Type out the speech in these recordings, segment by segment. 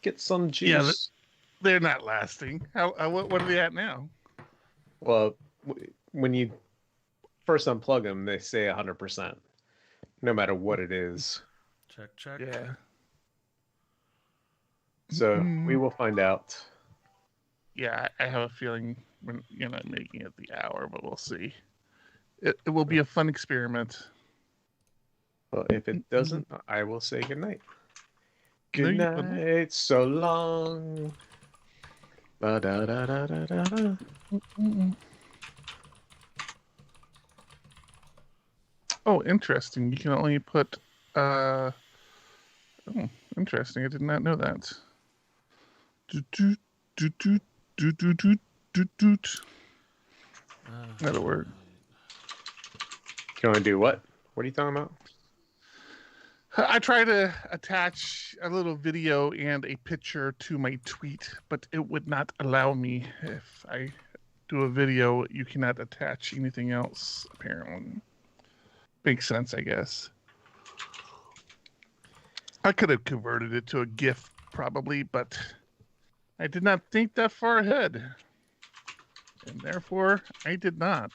Get some juice. Yeah, they're not lasting. What are they at now? Well, when you first unplug them, they say 100%, no matter what it is. Check. Yeah. So we will find out. Yeah, I have a feeling you're not making it the hour, but we'll see. It will be a fun experiment. Well, if it doesn't, I will say goodnight. Good No, night, so long. Ba-da-da-da-da-da. Oh, interesting. You can only put... Oh, interesting. I did not know that. That'll work. You can only do what? What are you talking about? I try to attach a little video and a picture to my tweet, but it would not allow me. If I do a video, you cannot attach anything else, apparently. Makes sense, I guess. I could have converted it to a GIF, probably, but I did not think that far ahead. And therefore, I did not.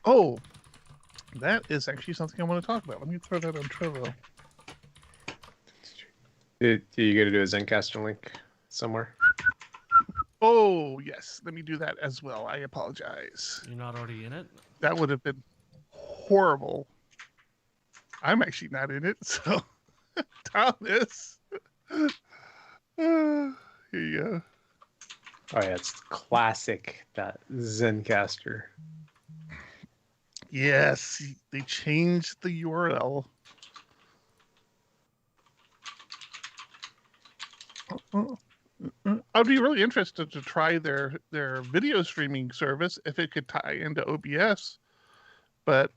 Oh, that is actually something I want to talk about. Let me throw that on Trello. You got to do a Zencaster link somewhere? Oh, yes. Let me do that as well. I apologize. You're not already in it? That would have been horrible. I'm actually not in it, so Thomas. Here you go. Oh yeah, it's classic, that Zencaster. Yes, they changed the URL. I'd be really interested to try their video streaming service if it could tie into OBS, but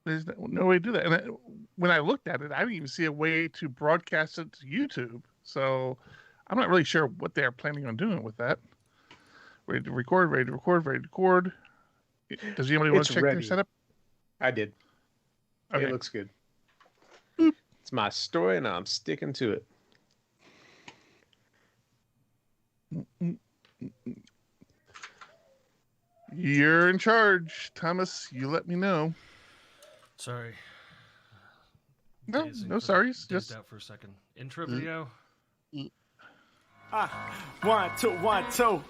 there's no way to do that. And when I looked at it, I didn't even see a way to broadcast it to YouTube. So I'm not really sure what they're planning on doing with that. Ready to record, ready to record, ready to record. Does anybody want to check their setup? I did. Okay. It looks good. Boop. It's my story, and I'm sticking to it. You're in charge, Thomas. You let me know. Sorry. No sorries. Just out for a second. Intro video. 1, 2, 1, 2.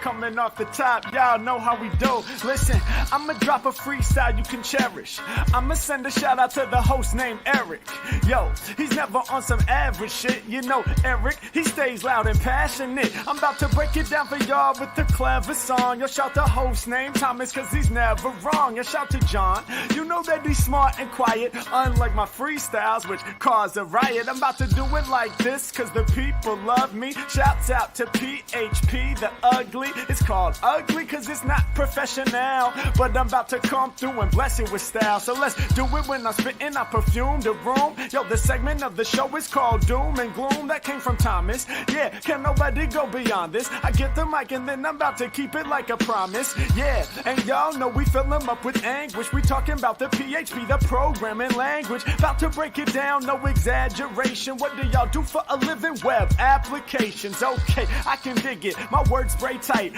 Coming off the top, y'all know how we do. Listen, I'ma drop a freestyle you can cherish. I'ma send a shout out to the host named Eric. Yo, he's never on some average shit. You know Eric, he stays loud and passionate. I'm about to break it down for y'all with the clever song. Yo, shout the host named Thomas, cause he's never wrong. Yo, shout to John, you know that he's smart and quiet, unlike my freestyles, which cause a riot. I'm about to do it like this, cause the people love me. Shouts out to PHP, the ugly. It's called ugly cause it's not professional, but I'm about to come through and bless it with style. So let's do it when I'm spitting, I perfume the room. Yo, the segment of the show is called Doom and Gloom. That came from Thomas. Yeah, can nobody go beyond this? I get the mic and then I'm about to keep it like a promise. Yeah, and y'all know we fill them up with anguish. We talking about the PHP, the programming language. About to break it down, no exaggeration. What do y'all do for a living? Web applications. Okay, I can dig it. My words spray tight.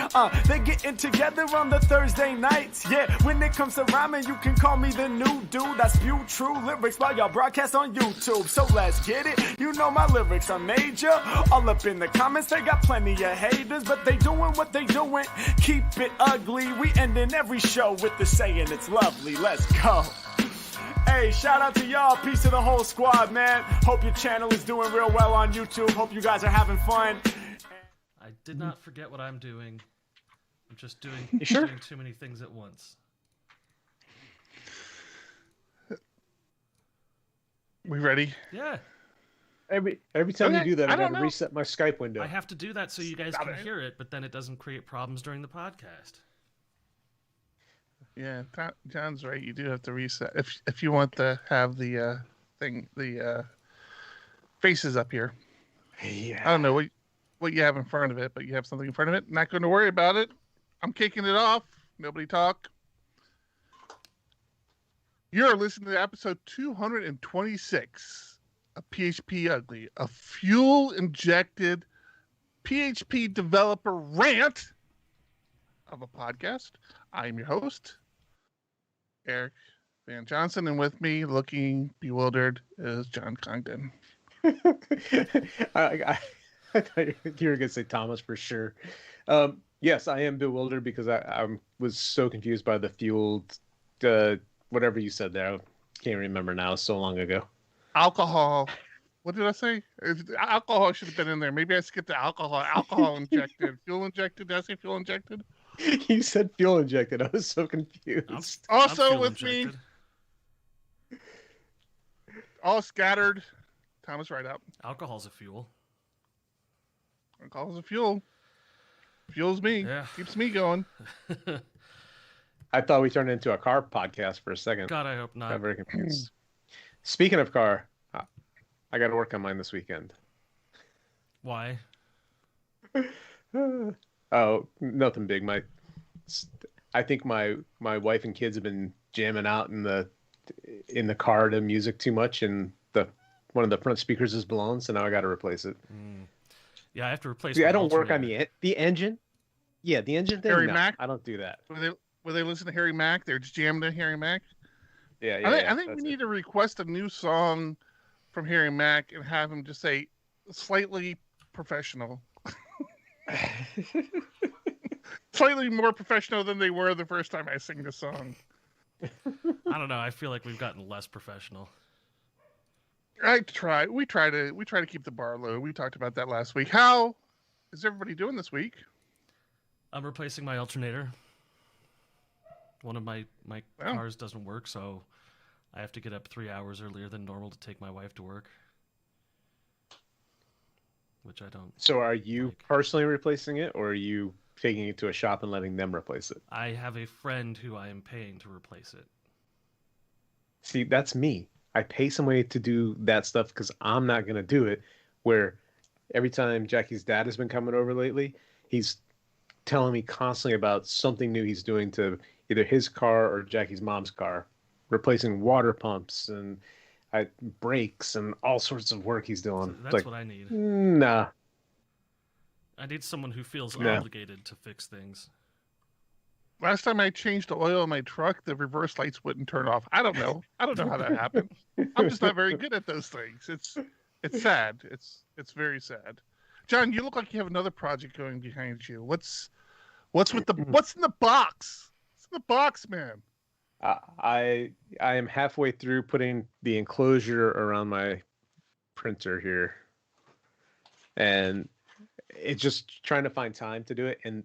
They getting together on the Thursday nights. Yeah, when it comes to rhyming, you can call me the new dude. I spew true lyrics while y'all broadcast on YouTube. So let's get it. You know my lyrics are major. All up in the comments, they got plenty of haters, but they doing what they doing. Keep it ugly. We ending every show with the saying it's lovely. Let's go. Hey, shout out to y'all. Peace to the whole squad, man. Hope your channel is doing real well on YouTube. Hope you guys are having fun. I did not forget what I'm doing. I'm just doing, sure? doing too many things at once. We ready? Yeah. Every time you do that, I gotta know. reset my Skype window. I have to do that so you guys can hear it, but then it doesn't create problems during the podcast. Yeah, John's right. You do have to reset if you want to have the faces up here. Yeah. I don't know what you have in front of it, but you have something in front of it. Not going to worry about it. I'm kicking it off. Nobody talk. You're listening to episode 226 of PHPUgly, a fuel-injected PHP developer rant of a podcast. I'm your host, Eric Van Johnson, and with me, looking bewildered, is John Congdon. I thought you were going to say Thomas for sure. Yes, I am bewildered because I was so confused by the fueled, whatever you said there. I can't remember now. So long ago. Alcohol. What did I say? Alcohol should have been in there. Maybe I skipped the alcohol. Alcohol injected. Fuel injected. Did I say fuel injected? You said fuel injected. I was so confused. Also with me, all scattered, Thomas right up. Alcohol's a fuel. Alcohol's a fuel. Fuels me. Yeah. Keeps me going. I thought we turned into a car podcast for a second. God, I hope not. I'm very confused. Speaking of car, I got to work on mine this weekend. Why? Oh, nothing big. I think my wife and kids have been jamming out in the car to music too much, and one of the front speakers is blown, so now I got to replace it. Yeah, I have to replace. See, I don't work on the engine. Yeah, the engine thing. Harry No, Mack? I don't do that. Will they listen to Harry Mack? They're just jamming to Harry Mack. Yeah, I think we need to request a new song from Harry Mack and have him just say slightly professional. Slightly more professional than they were the first time I sing the song. I don't know. I feel like we've gotten less professional. We try to keep the bar low. We talked about that last week. How is everybody doing this week? I'm replacing my alternator. One of my cars doesn't work, so I have to get up 3 hours earlier than normal to take my wife to work. Which I don't. So are you personally replacing it, or are you taking it to a shop and letting them replace it? I have a friend who I am paying to replace it. See, that's me. I pay somebody to do that stuff because I'm not going to do it. Where every time Jackie's dad has been coming over lately, he's telling me constantly about something new he's doing to either his car or Jackie's mom's car, replacing water pumps and brakes and all sorts of work he's doing. So that's what I need. Nah. I need someone who feels obligated to fix things. Last time I changed the oil in my truck, the reverse lights wouldn't turn off. I don't know how that happened. I'm just not very good at those things. It's sad. It's very sad. John, you look like you have another project going behind you. What's in the box? What's in the box, man? I am halfway through putting the enclosure around my printer here, and it's just trying to find time to do it. And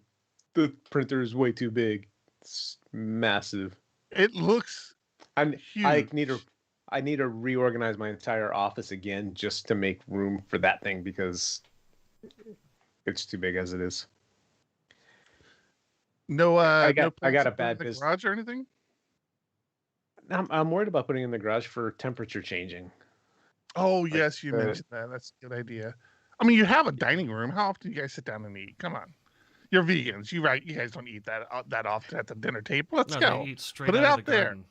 the printer is way too big. It's massive. It looks huge. I need to reorganize my entire office again just to make room for that thing because it's too big as it is. No, I got a bad business garage or anything. I'm worried about putting it in the garage for temperature changing. Oh yes, you mentioned that. That's a good idea. I mean, you have a dining room. How often do you guys sit down and eat? Come on, you're vegans. You guys don't eat that often at the dinner table. Let's go. They eat straight Put it out of the there. garden.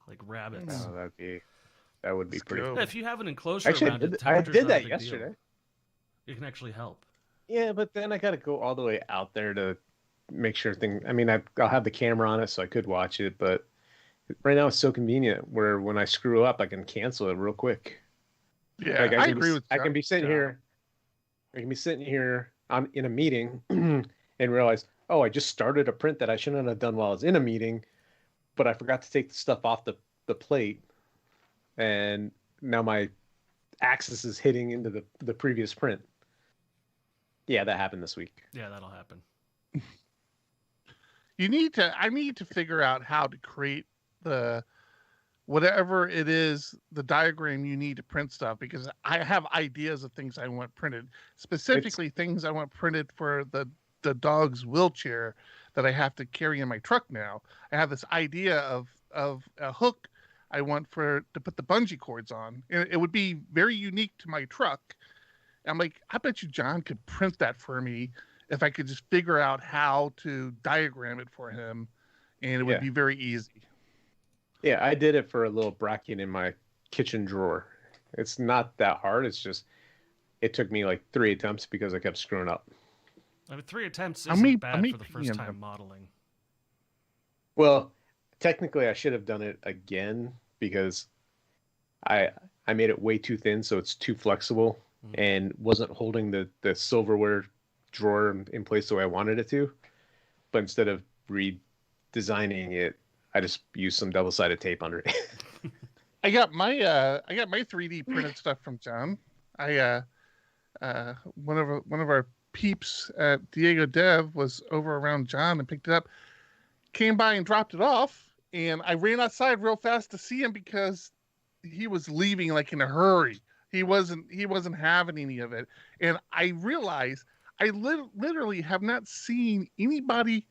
Like rabbits. Oh, that would be pretty cool. Yeah, if you have an enclosure Actually, around it, I did that deal. yesterday. It can actually help. Yeah, but then I got to go all the way out there to make sure things. I mean, I'll have the camera on it so I could watch it, but right now it's so convenient where when I screw up, I can cancel it real quick. Yeah, like I agree with I can be sitting here. I can be sitting here in a meeting and realize, oh, I just started a print that I shouldn't have done while I was in a meeting, but I forgot to take the stuff off the plate, and now my axis is hitting into the previous print. Yeah, that happened this week. Yeah, that'll happen. I need to figure out how to create the whatever it is, the diagram you need to print stuff, because I have ideas of things I want printed, specifically things I want printed for the dog's wheelchair that I have to carry in my truck now. I have this idea of a hook I want to put the bungee cords on. It would be very unique to my truck. I'm like, I bet you John could print that for me if I could just figure out how to diagram it for him, and it would be very easy. Yeah, I did it for a little bracket in my kitchen drawer. It's not that hard. It's just it took me like 3 attempts because I kept screwing up. I mean, 3 attempts I'm isn't me- I'm bad for the first peeing time them. modeling. Well, technically I should have done it again because I I made it way too thin, so it's too flexible and wasn't holding the silverware drawer in place the way I wanted it to. But instead of redesigning it, I just used some double-sided tape under it. I got my 3D printed stuff from John. One of our peeps at Diego Dev was over around John and picked it up, came by and dropped it off, and I ran outside real fast to see him because he was leaving like in a hurry. He wasn't having any of it, and I realized I literally have not seen anybody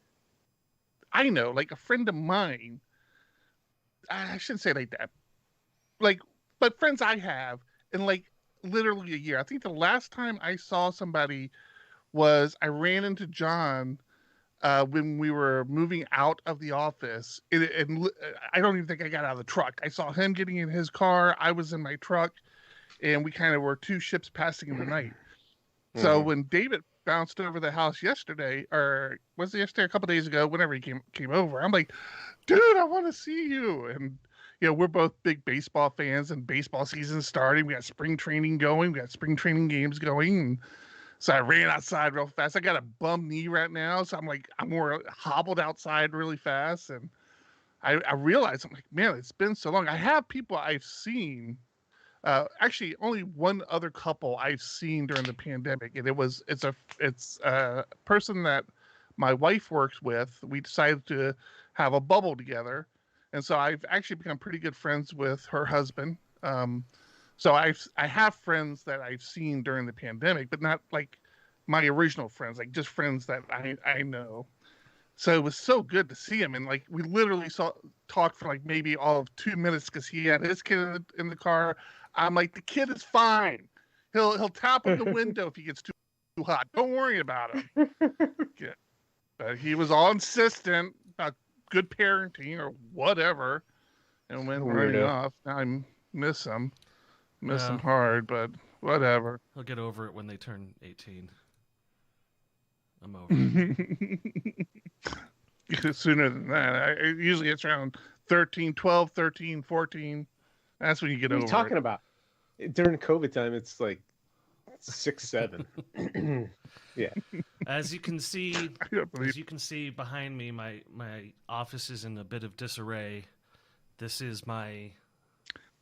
I know, like a friend of mine. I shouldn't say it like that. Like, but friends I have in like literally a year. I think the last time I saw somebody was I ran into John when we were moving out of the office. And I don't even think I got out of the truck. I saw him getting in his car. I was in my truck, and we kind of were two ships passing in the night. So when David bounced over the house yesterday, or was it yesterday, a couple days ago, whenever he came over, I'm like, dude, I want to see you. And we're both big baseball fans, and baseball season's starting. We got spring training going. We got spring training games going. And so I ran outside real fast. I got a bum knee right now, so I'm more hobbled outside really fast. And I realized, I'm like, man, it's been so long. I have people I've seen. Actually, only one other couple I've seen during the pandemic, and it's a person that my wife works with. We decided to have a bubble together, and so I've actually become pretty good friends with her husband. So I have friends that I've seen during the pandemic, but not like my original friends, like just friends that I know. So it was so good to see him, and like we literally talked for like maybe all of 2 minutes because he had his kid in the car. I'm like, the kid is fine. He'll tap on the window if he gets too hot. Don't worry about him. Yeah. But he was all insistent about good parenting or whatever, and went running off. Now I miss him. Miss him hard, but whatever. He'll get over it when they turn 18. I'm over it. Sooner than that. Usually it's around 12, 13, 14. That's when you get over it. What are you talking about? During COVID time, it's like 6, 7. Yeah. As you can see behind me, my office is in a bit of disarray. This is my...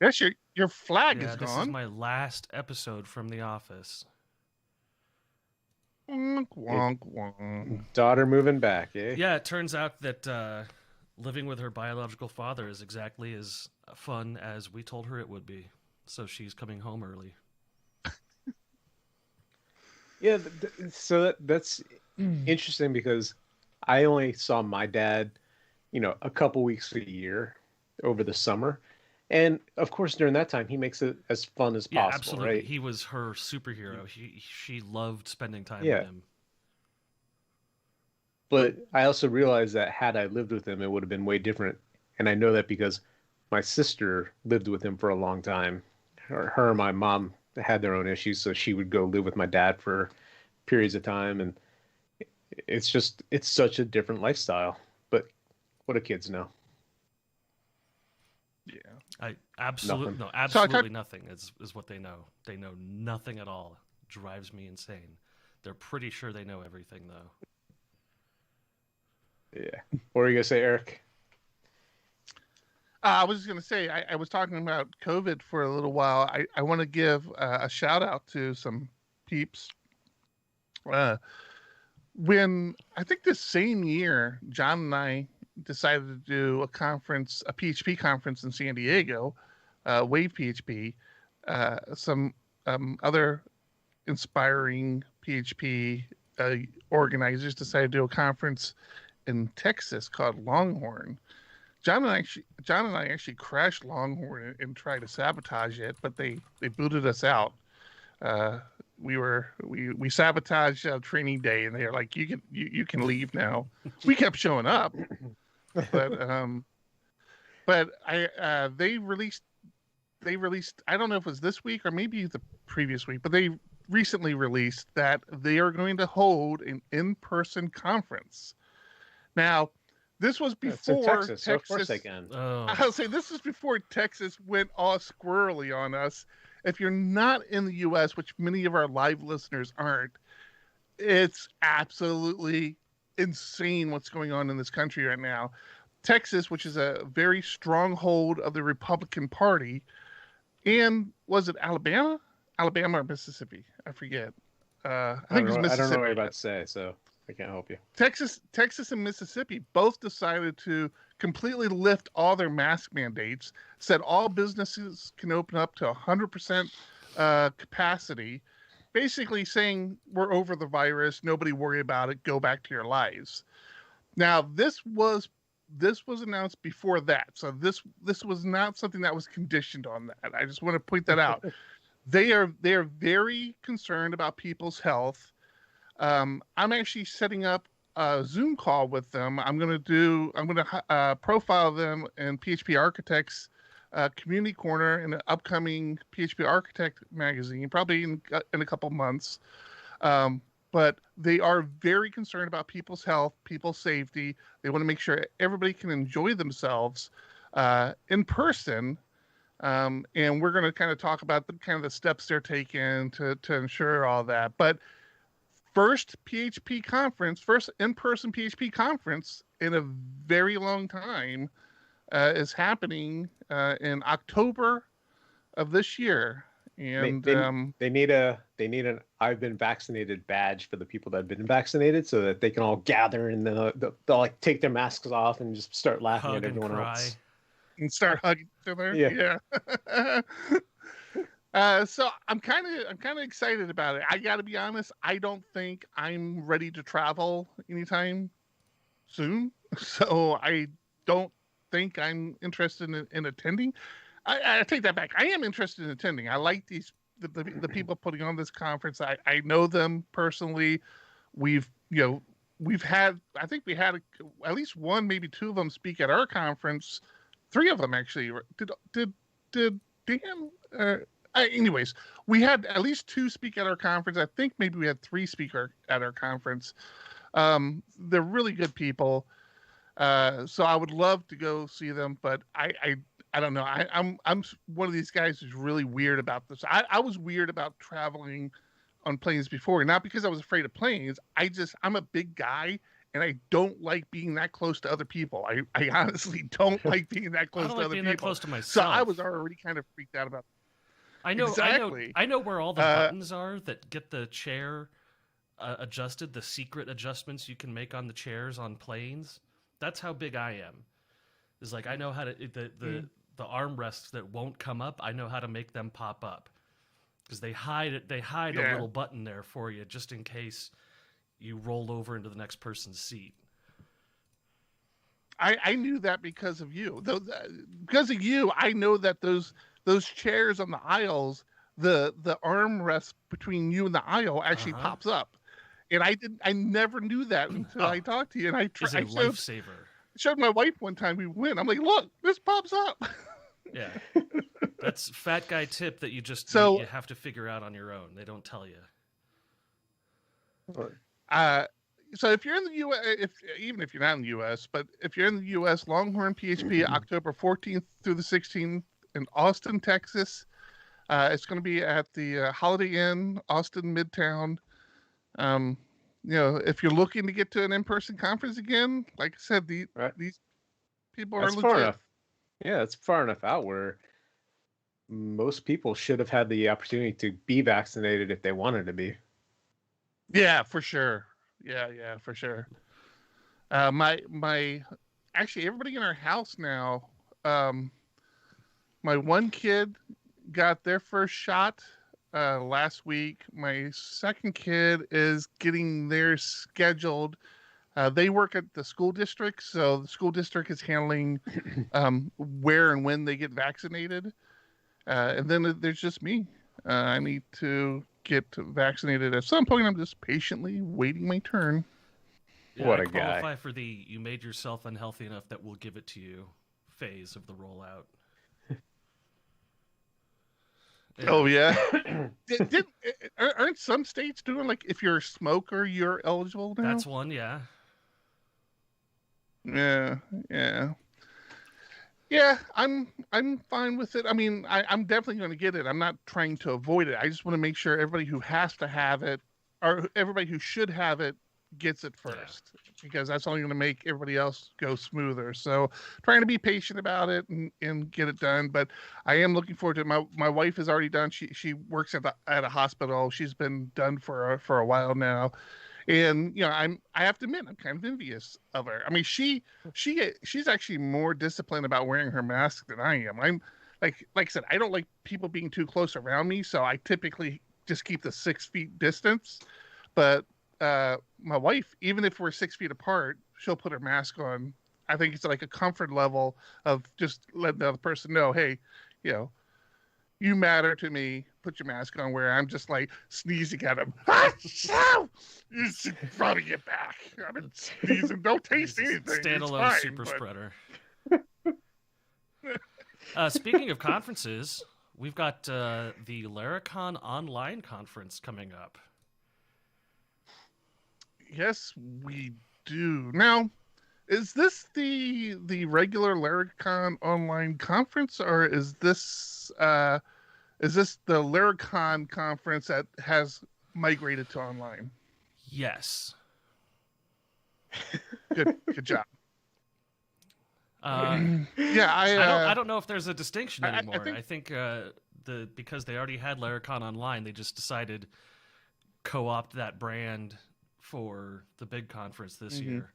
Yes, your flag is this gone. This is my last episode from The Office. Wonk, wonk, wonk. Daughter moving back, eh? Yeah, it turns out that living with her biological father is exactly as fun as we told her it would be. So she's coming home early. Yeah, so that's interesting because I only saw my dad, a couple weeks a year over the summer. And of course, during that time, he makes it as fun as possible, absolutely. right? He was her superhero. She loved spending time with him. But I also realized that had I lived with him, it would have been way different. And I know that because my sister lived with him for a long time. Her and my mom had their own issues, so she would go live with my dad for periods of time. And it's such a different lifestyle. But what do kids know? Yeah. Absolutely nothing is what they know. They know nothing at all. Drives me insane. They're pretty sure they know everything, though. Yeah. What were you going to say, Eric? I was just going to say, I was talking about COVID for a little while. I want to give a shout out to some peeps. When I think this same year, John and I decided to do a PHP conference in San Diego, Wave PHP. Some other inspiring PHP organizers decided to do a conference in Texas called Longhorn. John and I actually crashed Longhorn and tried to sabotage it, but they booted us out. We sabotaged training day, and they were like, "You can leave now." We kept showing up, but But they released. I don't know if it was this week or maybe the previous week, but they recently released that they are going to hold an in-person conference. Now, this was before Texas, so of course they can. I'll say this is before Texas went all squirrely on us. If you're not in the U.S., which many of our live listeners aren't, it's absolutely insane what's going on in this country right now. Texas, which is a very stronghold of the Republican Party, and was it Alabama or Mississippi? I forget. I think it was Mississippi. I don't know what you're about to say, so I can't help you. Texas and Mississippi both decided to completely lift all their mask mandates, said all businesses can open up to 100% capacity, basically saying we're over the virus, nobody worry about it, go back to your lives. Now, this was announced before that, so this was not something that was conditioned on that. I just want to point that out. They are very concerned about people's health. I'm actually setting up a Zoom call with them. I'm going to profile them in PHP Architect's community corner in the upcoming PHP Architect magazine, probably in a couple months. But they are very concerned about people's health, people's safety. They want to make sure everybody can enjoy themselves in person. And we're going to kind of talk about the steps they're taking to ensure all that. But first in-person PHP conference in a very long time is happening in October of this year. And they need an I've been vaccinated badge for the people that have been vaccinated, so that they can all gather and they'll like take their masks off and just start laughing at everyone else and start hugging each other. Yeah. So I'm kind of excited about it. I got to be honest. I don't think I'm ready to travel anytime soon, so I don't think I'm interested in attending. I take that back. I am interested in attending. I like the people putting on this conference. I know them personally. We've had, I think we had at least one, maybe two of them speak at our conference. Three of them actually. Did Dan? Anyways, we had at least two speak at our conference. I think maybe we had three speak at our conference. They're really good people. So I would love to go see them, but I don't know. I'm one of these guys who's really weird about this. I was weird about traveling on planes before, not because I was afraid of planes. I'm a big guy, and I don't like being that close to other people. I honestly don't like being that close to other people. That close to myself. So I was already kind of freaked out about that. I know. Exactly. I know where all the buttons are that get the chair adjusted. The secret adjustments you can make on the chairs on planes. That's how big I am. Is like I know how to the armrests that won't come up. I know how to make them pop up because they hide it. They hide a little button there for you just in case you roll over into the next person's seat. I knew that because of you. Because of you, I know that those chairs on the aisles, the armrest between you and the aisle actually pops up. And I never knew that until I talked to you. And It's a lifesaver. Showed my wife one time we went. I'm like, look, this pops up. Yeah. That's fat guy tip that you have to figure out on your own. They don't tell you. So if you're in the U.S., even if you're not in the U.S., but if you're in the U.S., Longhorn PHP, October 14th through the 16th in Austin, Texas. It's going to be at the Holiday Inn, Austin Midtown. If you're looking to get to an in-person conference again, like I said, these people are legit. Far enough. Yeah, it's far enough out where most people should have had the opportunity to be vaccinated if they wanted to be. Yeah, for sure. Yeah, for sure. Actually, everybody in our house now, my one kid got their first shot last week. My second kid is getting theirs scheduled. They work at the school district, so the school district is handling where and when they get vaccinated. And then there's just me. I need to get vaccinated at some point. I'm just patiently waiting my turn. Yeah, what I a qualify guy. for the you made yourself unhealthy enough that we'll give it to you phase of the rollout. Oh yeah. Aren't some states doing like if you're a smoker you're eligible now? That's one, yeah. Yeah. Yeah, I'm fine with it. I mean, I'm definitely going to get it. I'm not trying to avoid it. I just want to make sure everybody who has to have it, or everybody who should have it, gets it first, because that's only going to make everybody else go smoother. So, trying to be patient about it and get it done. But I am looking forward to it. My wife is already done. She works at a hospital. She's been done for a while now. And I have to admit, I'm kind of envious of her. I mean, she's actually more disciplined about wearing her mask than I am. I'm like I said, I don't like people being too close around me, so I typically just keep the 6 feet distance. But my wife, even if we're 6 feet apart, she'll put her mask on. I think it's like a comfort level of just letting the other person know, hey, you matter to me. Put your mask on. Where I'm just like sneezing at him. You should probably get back. I've been sneezing. Don't taste anything. Standalone super spreader. Speaking of conferences, we've got the Laracon online conference coming up. Yes, we do. Now, is this the regular Laracon online conference, or is this the Laracon conference that has migrated to online? Yes. Good job. I don't know if there's a distinction anymore. I think because they already had Laracon online, they just decided co-opt that brand for the big conference this year.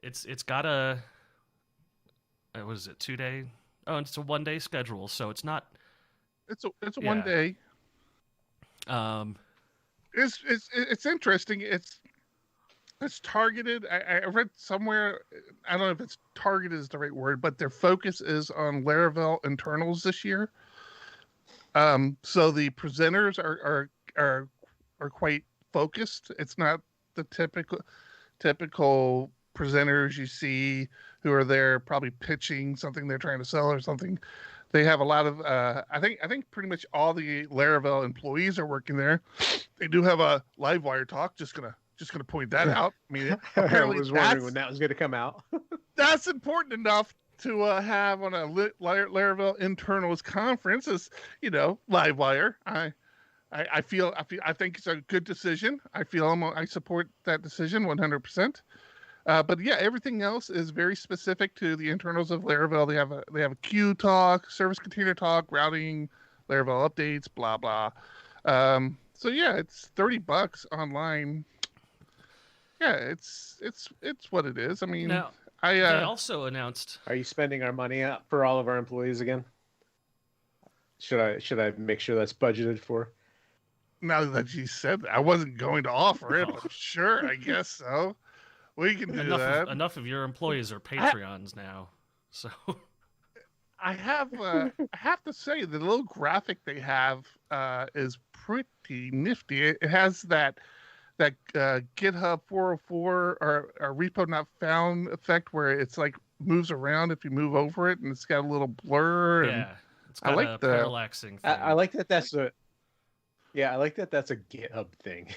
It's got a what is it, 2-day? Oh, it's a 1-day schedule, so it's not. It's a 1 day. It's interesting. It's targeted. I read somewhere. I don't know if it's targeted is the right word, but their focus is on Laravel internals this year. So the presenters are quite focused. It's not the typical presenters you see who are there probably pitching something they're trying to sell or something. They have a lot of I think pretty much all the Laravel employees are working there. They do have a live wire talk. Just gonna point that out. I mean, I was wondering when that was going to come out. That's important enough to have on a Laravel internals conference as live wire. I think it's a good decision. I support that decision 100%. But yeah, everything else is very specific to the internals of Laravel. They have a queue talk, service container talk, routing, Laravel updates, blah blah. So yeah, it's $30 online. Yeah, it's what it is. I mean, now, they also announced. Are you spending our money up for all of our employees again? Should I make sure that's budgeted for? Now that you said that, I wasn't going to offer it, but sure, I guess so. We can do that. Enough of your employees are Patreons now, so. I have to say the little graphic they have is pretty nifty. It has that GitHub 404 or repo not found effect where it's like moves around if you move over it, and it's got a little blur. And it's got a parallaxing thing. I like that. That's a GitHub thing.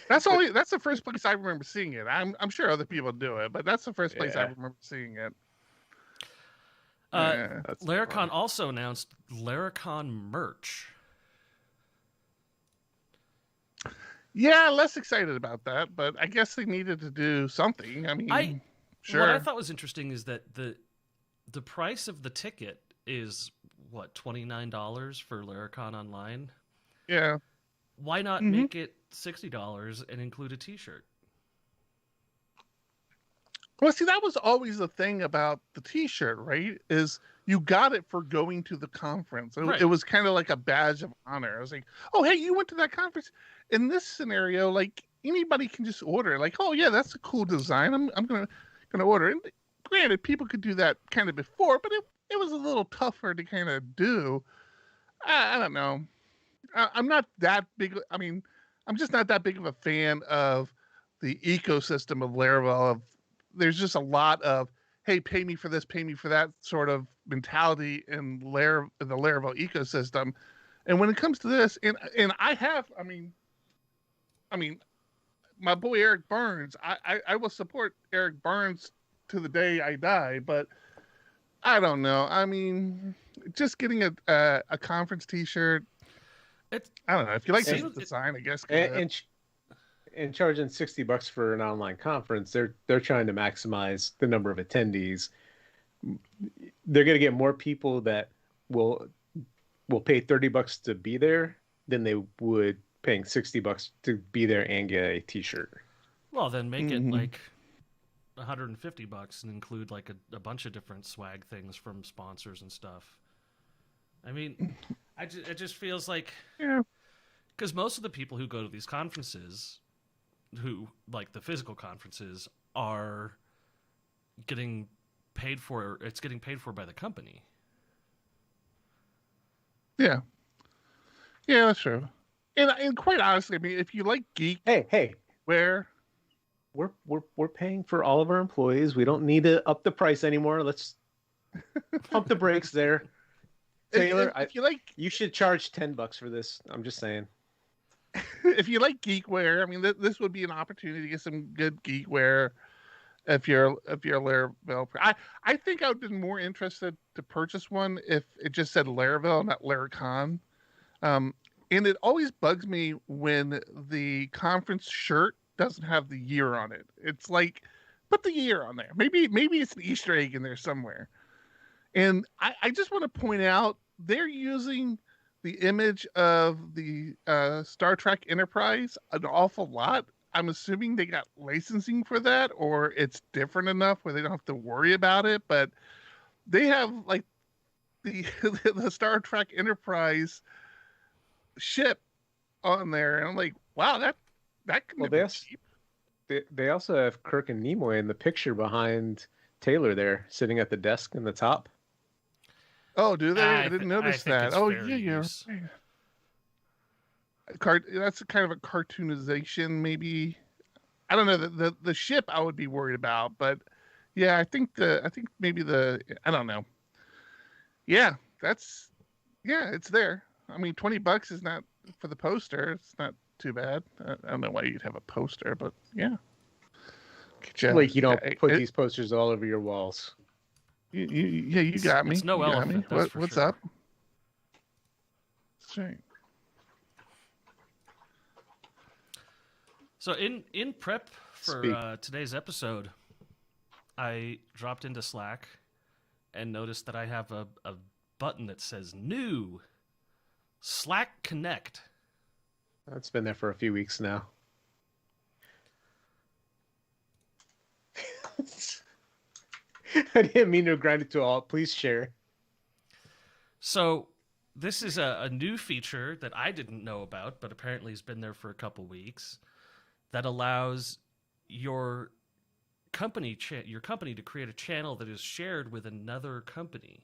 That's the first place I remember seeing it. I'm sure other people do it, but that's the first place I remember seeing it. Laracon also announced Laracon merch. Yeah, less excited about that, but I guess they needed to do something. I mean, sure. What I thought was interesting is that the price of the ticket is what, $29 for Laracon Online? Yeah. Why not make it $60 and include a T-shirt? Well, see, that was always the thing about the T-shirt, right? Is you got it for going to the conference. It was kind of like a badge of honor. I was like, oh, hey, you went to that conference. In this scenario, like, anybody can just order. Like, oh, yeah, that's a cool design. I'm gonna order. And granted, people could do that kind of before, but it was a little tougher to kind of do. I don't know. I'm not that big. I mean, I'm just not that big of a fan of the ecosystem of Laravel, of there's just a lot of, hey, pay me for this, pay me for that sort of mentality in the Laravel ecosystem. And when it comes to this, and I mean, my boy Eric Burns, I will support Eric Burns to the day I die, but I don't know. I mean, just getting a conference T-shirt. I don't know. If you like the design, I guess. And charging $60 for an online conference, they're trying to maximize the number of attendees. They're going to get more people that will pay $30 to be there than they would paying $60 to be there and get a T-shirt. Well, then make it like $150 and include like a bunch of different swag things from sponsors and stuff. I mean, it just feels like, because most of the people who go to these conferences, who like the physical conferences, are getting paid for. It's getting paid for by the company. Yeah, that's true. And quite honestly, I mean, if you like geek, hey, we're paying for all of our employees. We don't need to up the price anymore. Let's pump the brakes there. Taylor, if you like, you should charge $10 for this. I'm just saying. If you like geekware, I mean, this would be an opportunity to get some good geekware. If you're a Laravel, I think I would have been more interested to purchase one if it just said Laravel, not Laracon. And it always bugs me when the conference shirt doesn't have the year on it. It's like, put the year on there. Maybe it's an Easter egg in there somewhere. And I just want to point out, they're using the image of the Star Trek Enterprise an awful lot. I'm assuming they got licensing for that, or it's different enough where they don't have to worry about it. But they have like the Star Trek Enterprise ship on there, and I'm like, wow, that can be cheap. They also have Kirk and Nimoy in the picture behind Taylor there, sitting at the desk in the top. Oh, do they? I didn't notice that. Oh, yeah. That's kind of a cartoonization, maybe. I don't know. The ship I would be worried about, but yeah, I think maybe I don't know. Yeah, it's there. I mean, $20 is not for the poster. It's not too bad. I don't know why you'd have a poster, but yeah. Like you don't put these posters all over your walls. You got me. It's no elephant. What's up? That's right. So in prep for today's episode, I dropped into Slack and noticed that I have a button that says New Slack Connect. That's been there for a few weeks now. I didn't mean to grind it to all. Please share. So this is a new feature that I didn't know about, but apparently has been there for a couple weeks, that allows your company to create a channel that is shared with another company.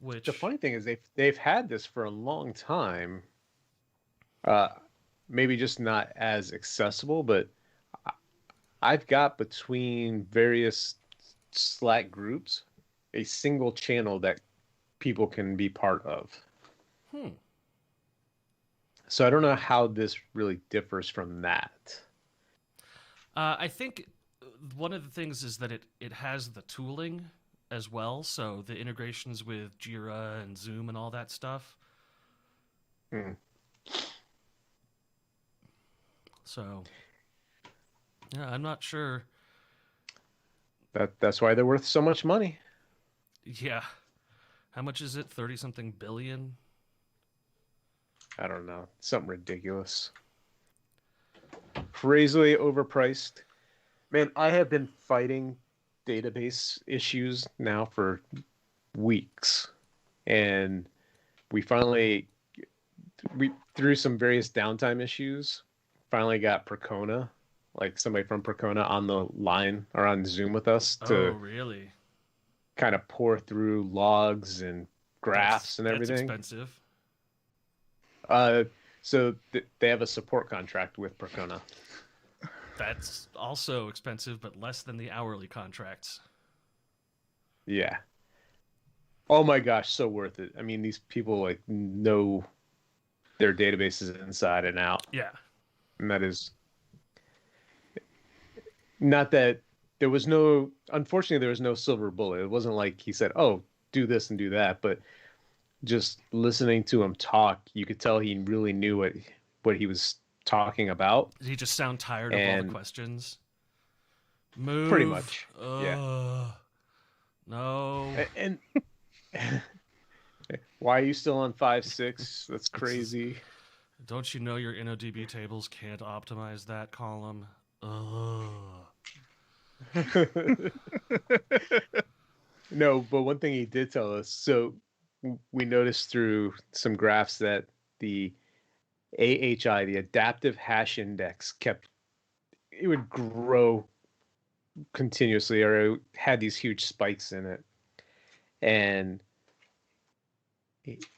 Which the funny thing is they've had this for a long time. Maybe just not as accessible, but I've got between various Slack groups a single channel that people can be part of. So I don't know how this really differs from that. I think one of the things is that it has the tooling as well, so the integrations with Jira and Zoom and all that stuff. So, yeah, I'm not sure. That's why they're worth so much money. Yeah. How much is it? 30-something billion? I don't know. Something ridiculous. Crazily overpriced. Man, I have been fighting database issues now for weeks. And we through some various downtime issues, finally got Percona, like somebody from Percona on the line or on Zoom with us to really kind of pour through logs and graphs and everything. That's expensive. So they have a support contract with Percona. That's also expensive, but less than the hourly contracts. Yeah. Oh my gosh, so worth it. I mean, these people like know their databases inside and out. Yeah. And that is not that there was no, unfortunately, there was no silver bullet. It wasn't like he said, oh, do this and do that. But just listening to him talk, you could tell he really knew what he was talking about. Did he just sound tired of all the questions? Move. Pretty much. Yeah. No. And why are you still on 5.6? That's crazy. Don't you know your InnoDB tables can't optimize that column? No, but one thing he did tell us, so we noticed through some graphs that the AHI, the adaptive hash index, it would grow continuously, or it had these huge spikes in it. And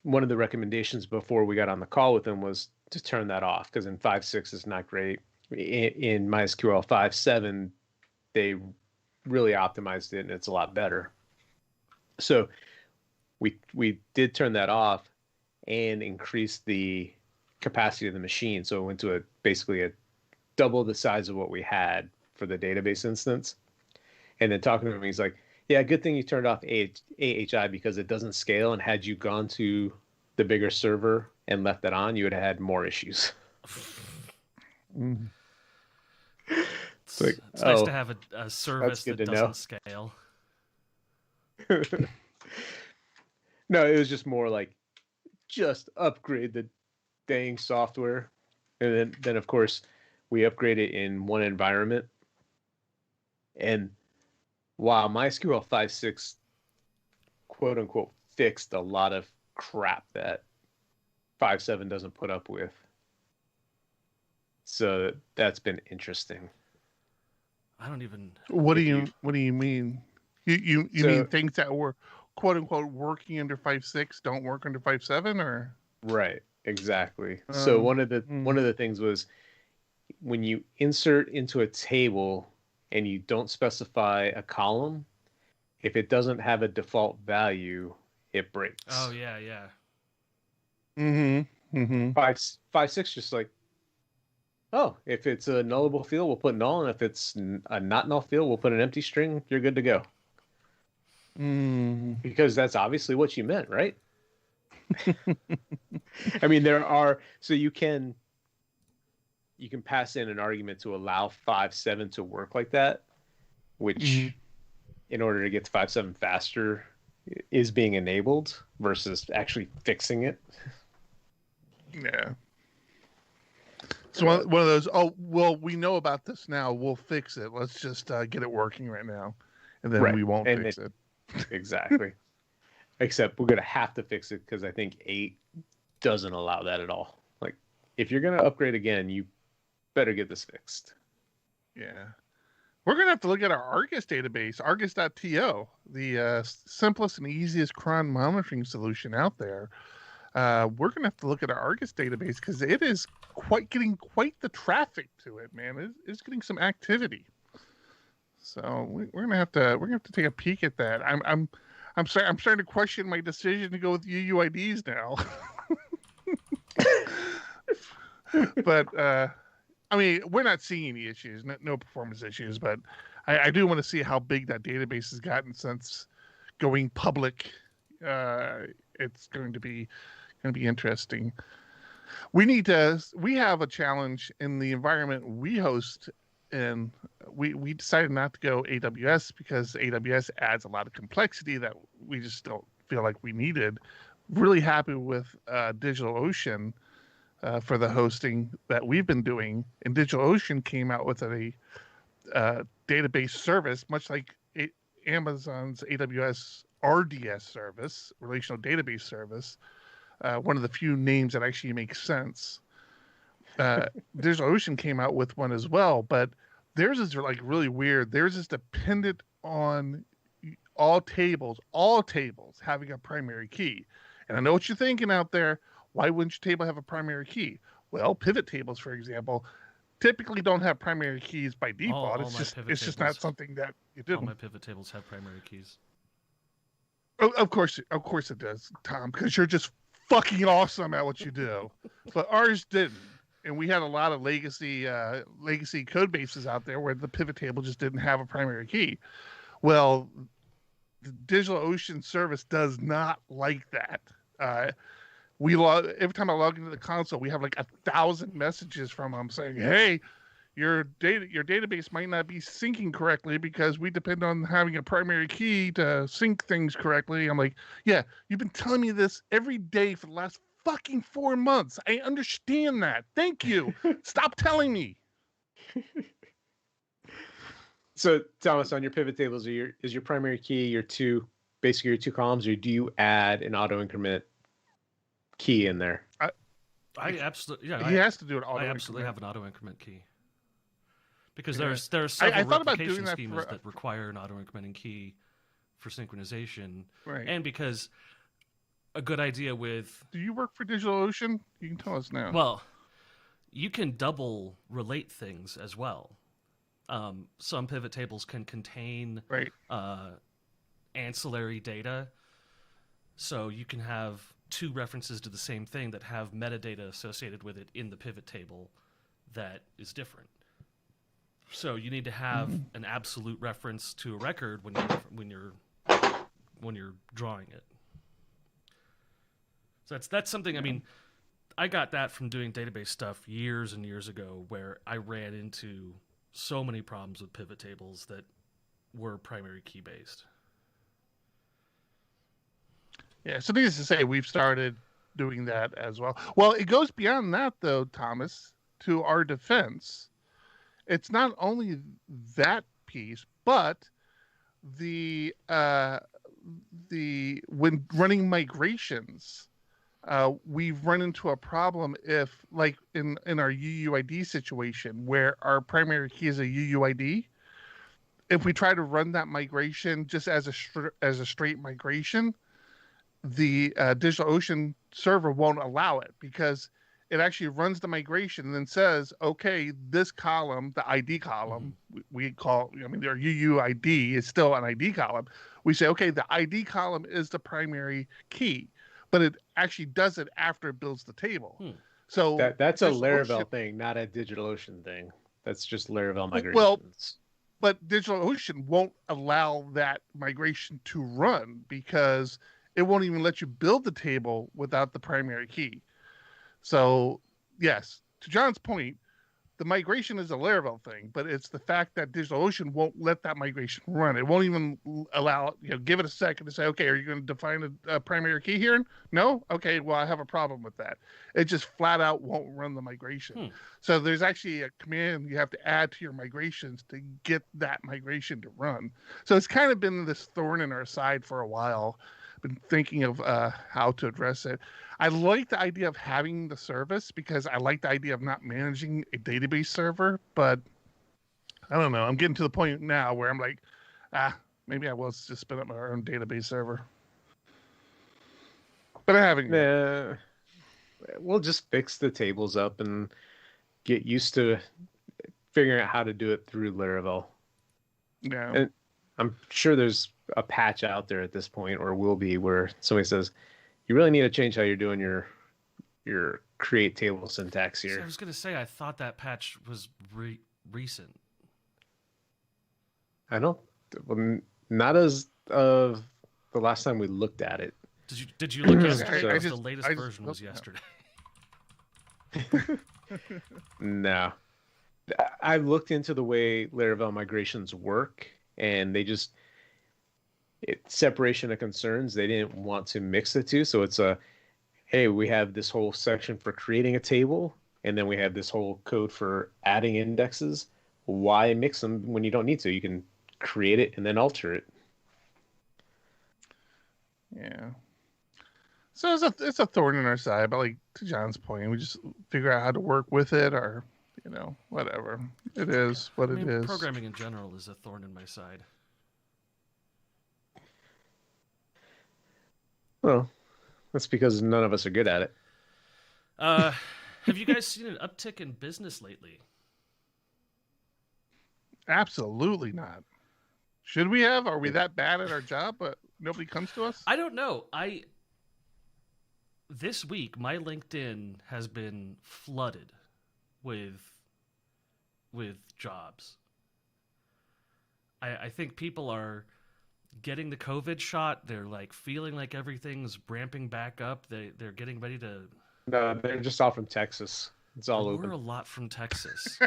one of the recommendations before we got on the call with him was to turn that off, because in 5.6 is not great. In MySQL 5.7, they really optimized it and it's a lot better. So we did turn that off and increase the capacity of the machine. So it went to basically a double the size of what we had for the database instance. And then talking to him, he's like, yeah, good thing you turned off AHI because it doesn't scale. And had you gone to the bigger server and left that on, you would have had more issues. It's nice to have a service that doesn't scale. No, it was just more like, just upgrade the dang software. And then of course, we upgrade it in one environment. And while MySQL 5.6, quote unquote, fixed a lot of crap that 5.7 doesn't put up with. So that's been interesting. I don't even. What do you mean? You mean things that were quote unquote working under 5.6 don't work under 5.7, or? Right, exactly. So one of the things was when you insert into a table and you don't specify a column, if it doesn't have a default value, it breaks. Oh yeah, yeah. 5.6 just like, oh, if it's a nullable field, we'll put null, and if it's a not null field, we'll put an empty string. You're good to go. Because that's obviously what you meant, right? I mean, so you can pass in an argument to allow 5.7 to work like that, which in order to get to 5.7 faster is being enabled versus actually fixing it. Yeah. So one of those, oh, well, we know about this now. We'll fix it. Let's just get it working right now. And then we won't fix it. Exactly. Except we're going to have to fix it because I think 8 doesn't allow that at all. Like, if you're going to upgrade again, you better get this fixed. Yeah. We're going to have to look at our Argus database, argus.to, the simplest and easiest cron monitoring solution out there. We're going to have to look at our Argus database because it is getting quite the traffic to it, man. It's getting some activity. So we're gonna have to take a peek at that. I'm starting to question my decision to go with UUIDs now. But I mean, we're not seeing any issues, no performance issues. But I do want to see how big that database has gotten since going public. It's going to be interesting. We have a challenge in the environment we host, and we decided not to go AWS because AWS adds a lot of complexity that we just don't feel like we needed. Really happy with DigitalOcean for the hosting that we've been doing. And DigitalOcean came out with a database service, much like Amazon's AWS RDS service, Relational Database Service. One of the few names that actually makes sense. DigitalOcean came out with one as well, but theirs is like really weird. Theirs is dependent on all tables having a primary key. And I know what you're thinking out there. Why wouldn't your table have a primary key? Well, pivot tables, for example, typically don't have primary keys by default. all It's my just pivot it's just not tables- something that you All do. my pivot tables have primary keys. Oh, of course it does, Tom, because you're just fucking awesome at what you do. But ours didn't, and we had a lot of legacy code bases out there where the pivot table just didn't have a primary key. Well, the DigitalOcean service does not like that. Every time I log into the console, we have like 1,000 messages from them saying, "Hey, your database might not be syncing correctly because we depend on having a primary key to sync things correctly." I'm like, "Yeah, you've been telling me this every day for the last fucking 4 months. I understand that. Thank you. Stop telling me." So, Thomas, on your pivot tables, is your primary key your two columns, or do you add an auto increment key in there? I absolutely He has to do an auto I absolutely increment. have an auto increment key. Because Yeah. there are several thought about replication doing that schemas that require an auto incrementing key for synchronization, Right. and because a good idea with Do you work for DigitalOcean? You can tell us now. well, you can double relate things as well. Some pivot tables can contain Right. ancillary data, so you can have two references to the same thing that have metadata associated with it in the pivot table that is different. So you need to have an absolute reference to a record when you're drawing it. So that's something. I mean, I got that from doing database stuff years and years ago, where I ran into so many problems with pivot tables that were primary key based. Yeah, so needless to say, we've started doing that as well. Well, it goes beyond that, though, Thomas. To our defense, it's not only that piece, but the when running migrations, we've run into a problem if, like in our UUID situation, where our primary key is a UUID. If we try to run that migration just as a straight migration, the DigitalOcean server won't allow it because it actually runs the migration and then says, okay, this column, the ID column, we call, their UUID is still an ID column. We say, okay, the ID column is the primary key, but it actually does it after it builds the table. So that's a Laravel thing, not a DigitalOcean thing. That's just Laravel migrations. Well, but DigitalOcean won't allow that migration to run because it won't even let you build the table without the primary key. So, yes, to John's point, the migration is a Laravel thing, but it's the fact that DigitalOcean won't let that migration run. It won't even allow, give it a second to say, okay, are you going to define a primary key here? No? Okay, well, I have a problem with that. It just flat out won't run the migration. So there's actually a command you have to add to your migrations to get that migration to run. So it's kind of been this thorn in our side for a while. Been thinking of how to address it. I like the idea of having the service because I like the idea of not managing a database server, but I don't know. I'm getting to the point now where I'm like, maybe I will just spin up my own database server. But I haven't. We'll just fix the tables up and get used to figuring out how to do it through Laravel. Yeah. And I'm sure there's a patch out there at this point, or will be, where somebody says, you really need to change how you're doing your create table syntax here. So I was going to say, I thought that patch was recent. I don't, not as of the last time we looked at it. Did you look yesterday? So, the latest version was yesterday. No. I looked into the way Laravel migrations work, and they just, separation of concerns. They didn't want to mix the two. So it's hey, we have this whole section for creating a table, and then we have this whole code for adding indexes. Why mix them when you don't need to? You can create it and then alter it. Yeah. So it's a thorn in our side, but like to John's point, we just figure out how to work with it, or whatever. It is what it is. Programming in general is a thorn in my side. Well, that's because none of us are good at it. Have you guys seen an uptick in business lately? Absolutely not. Should we have? Are we that bad at our job, but nobody comes to us? I don't know. This week my LinkedIn has been flooded with jobs. I think people are getting the COVID shot. They're like feeling like everything's ramping back up. They're getting ready to. No, they're just all from Texas. It's all We're open. a lot from Texas.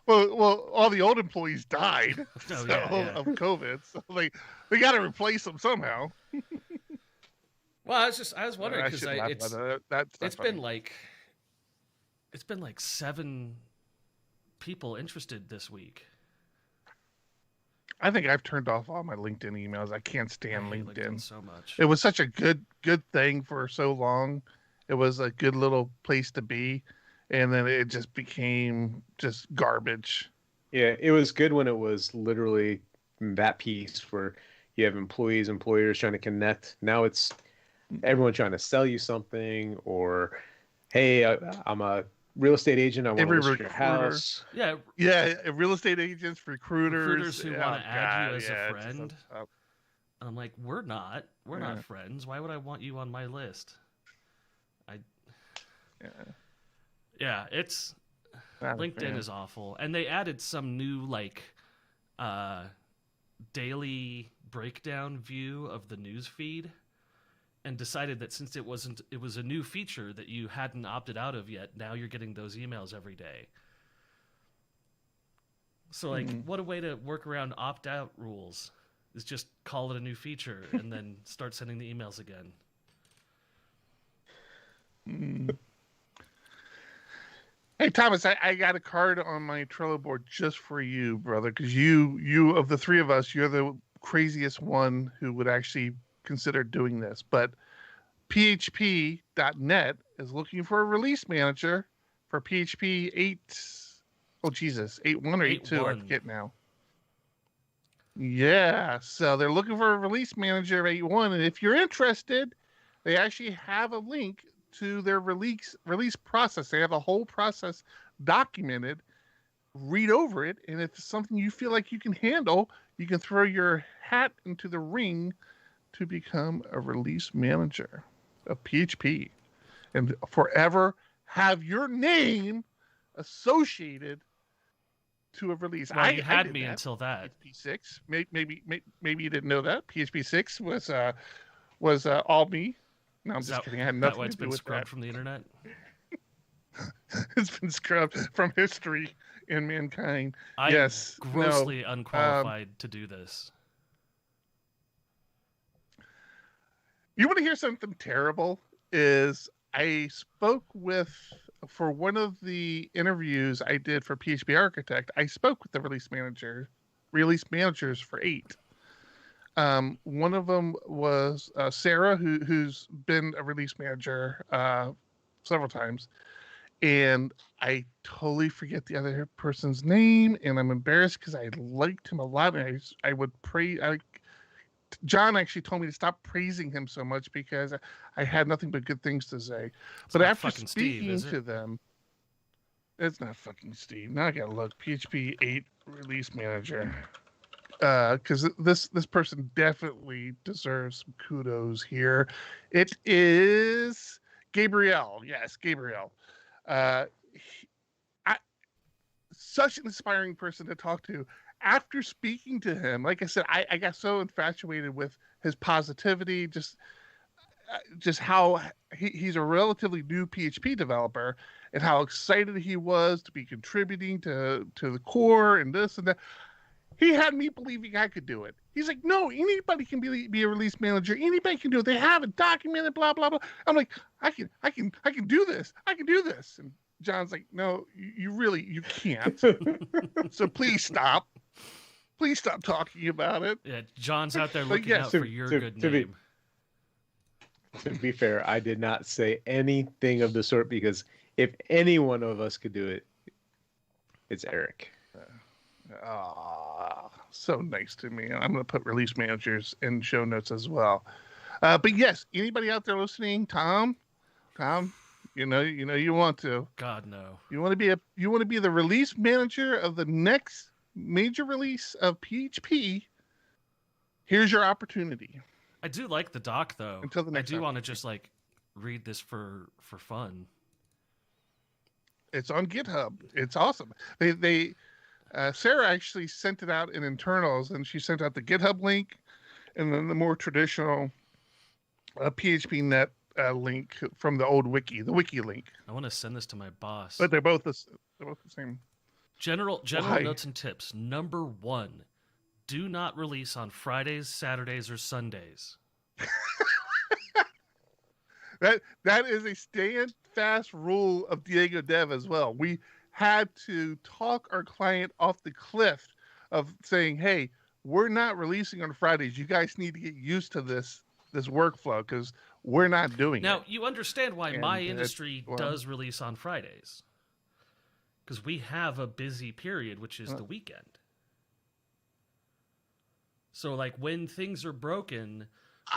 Well, all the old employees died Oh, of COVID, so they got to replace them somehow. Well, I was wondering because it's been like 7 people interested this week. I think I've turned off all my LinkedIn emails. I can't stand I hate LinkedIn so much. It was such a good thing for so long. It was a good little place to be, and then it just became just garbage. Yeah, it was good when it was literally that piece where you have employees, employers trying to connect. Now it's everyone trying to sell you something, or hey, I'm a real estate agent. I want to list your house. Yeah, real estate agents, recruiters who want to add you as a friend. And I'm like, we're not friends. Why would I want you on my list? It's LinkedIn is awful, and they added some new daily breakdown view of the news feed, and decided that since it was a new feature that you hadn't opted out of yet, now you're getting those emails every day. So what a way to work around opt-out rules is just call it a new feature and then start sending the emails again. Hey Thomas, I got a card on my Trello board just for you, brother, because you of the three of us, you're the craziest one who would actually consider doing this. But PHP.net is looking for a release manager for PHP 8. Oh Jesus, 8.1 or 8.2? I forget now. Yeah, so they're looking for a release manager of 8.1, and if you're interested, they actually have a link to their release process. They have a whole process documented. Read over it, and if it's something you feel like you can handle, you can throw your hat into the ring to become a release manager of PHP and forever have your name associated to a release. Well, you had me until that. PHP 6. Maybe you didn't know that. PHP 6 was all me. No, I'm just kidding. I had nothing to do with that. That's why it's been scrubbed from the internet? It's been scrubbed from history and mankind. I'm yes. grossly unqualified to do this. You want to hear something terrible? Is I spoke for one of the interviews I did for PHP Architect, I spoke with the release managers for 8. One of them was Sarah, who's been a release manager several times, and I totally forget the other person's name, and I'm embarrassed because I liked him a lot, and I would praise. John actually told me to stop praising him so much because I had nothing but good things to say. But after speaking to them, it's not fucking Steve. Now I gotta look. PHP 8 release manager. Because this person definitely deserves some kudos here. It is Gabriel. Yes, Gabriel. Such an inspiring person to talk to. After speaking to him, like I said, I got so infatuated with his positivity, just how he's a relatively new PHP developer and how excited he was to be contributing to the core and this and that. He had me believing I could do it. He's like, no, anybody can be a release manager. Anybody can do it. They have it documented, blah, blah, blah. I'm like, I can do this. I can do this. And John's like, no, you can't. So please stop. Please stop talking about it. Yeah, John's out there looking out for your good name. To be fair, I did not say anything of the sort because if any one of us could do it, it's Eric. So nice to me. I'm going to put release managers in show notes as well. But yes, anybody out there listening, Tom, You want to. God no. You want to be the release manager of the next major release of PHP. Here's your opportunity. I do like the doc though. Until the next I do want to just like read this for fun. It's on GitHub. It's awesome. They Sarah actually sent it out in internals, and she sent out the GitHub link, and then the more traditional PHP net link from the old wiki, the wiki link. I want to send this to my boss. But they're both the same. General Why? notes and tips. Number 1, do not release on Fridays, Saturdays, or Sundays. That is a stand-fast rule of Diego Dev as well. We had to talk our client off the cliff of saying, "Hey, we're not releasing on Fridays. You guys need to get used to this workflow because we're not doing it." Now, you understand why And my industry does release on Fridays. Because we have a busy period, which is the weekend. So, like, when things are broken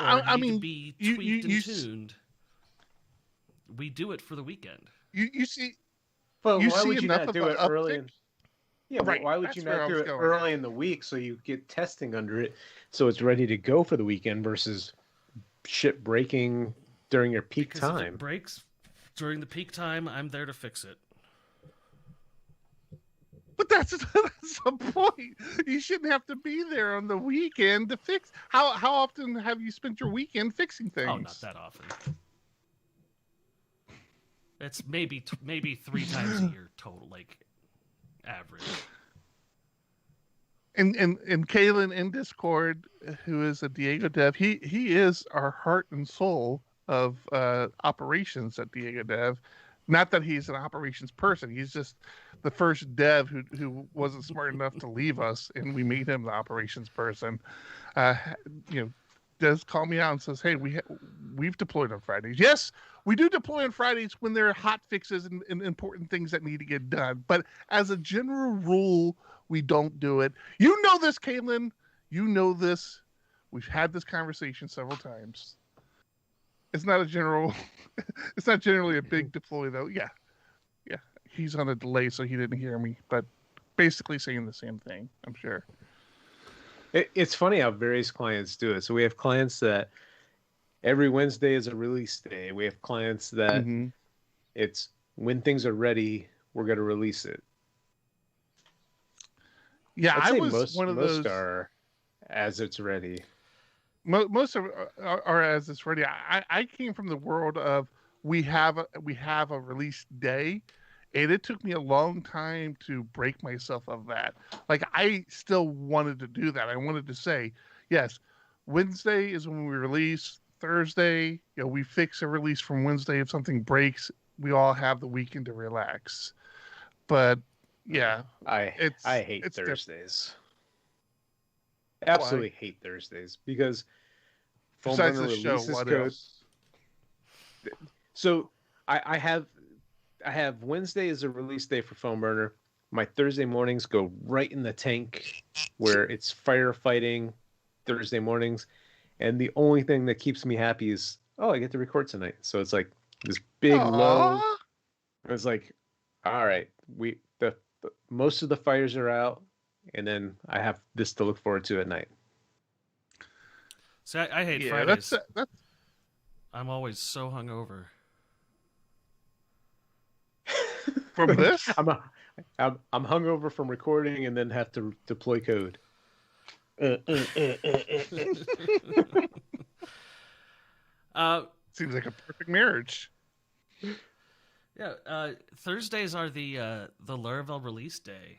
or need to be tweaked and tuned, we do it for the weekend. You see, But you why see would you enough not of do an it early? uptick? Yeah, Right, why would that's you where not I do was it going. early in the week so you get testing under it so it's ready to go for the weekend versus shit breaking during your peak Because if time? it breaks during the peak time, I'm there to fix it. But that's the point. You shouldn't have to be there on the weekend to fix. How often have you spent your weekend fixing things? Oh, not that often. It's maybe 3 times a year total, like average. And Kalen in Discord, who is a Diego Dev, he is our heart and soul of operations at Diego Dev. Not that he's an operations person. He's just the first dev who wasn't smart enough to leave us, and we made him the operations person. Does call me out and says, "Hey, we've deployed on Fridays." Yes, we do deploy on Fridays when there are hot fixes and important things that need to get done. But as a general rule, we don't do it. You know this, Caitlin. You know this. We've had this conversation several times. It's not a general. It's not generally a big deploy, though. Yeah. He's on a delay, so he didn't hear me. But basically saying the same thing, I'm sure. It's funny how various clients do it. So we have clients that every Wednesday is a release day. We have clients that it's when things are ready, we're going to release it. Yeah, I'd say was most, one of most those. are as it's ready. Most are as it's ready. I came from the world of we have a release day, and it took me a long time to break myself of that. Like, I still wanted to do that. I wanted to say, yes, Wednesday is when we release. Thursday, we fix a release from Wednesday. If something breaks, we all have the weekend to relax. But yeah, I hate Thursdays. Absolutely hate Thursdays because phone besides burner the show, releases what code. else? So I have Wednesday as a release day for phone burner. My Thursday mornings go right in the tank where it's firefighting Thursday mornings. And the only thing that keeps me happy is, I get to record tonight. So it's like this big low. It's like, all right, the most of the fires are out, and then I have this to look forward to at night. So I hate Fridays. I'm always so hungover. From this? I'm hungover from recording and then have to deploy code. Seems like a perfect marriage. Yeah, Thursdays are the Laravel release day,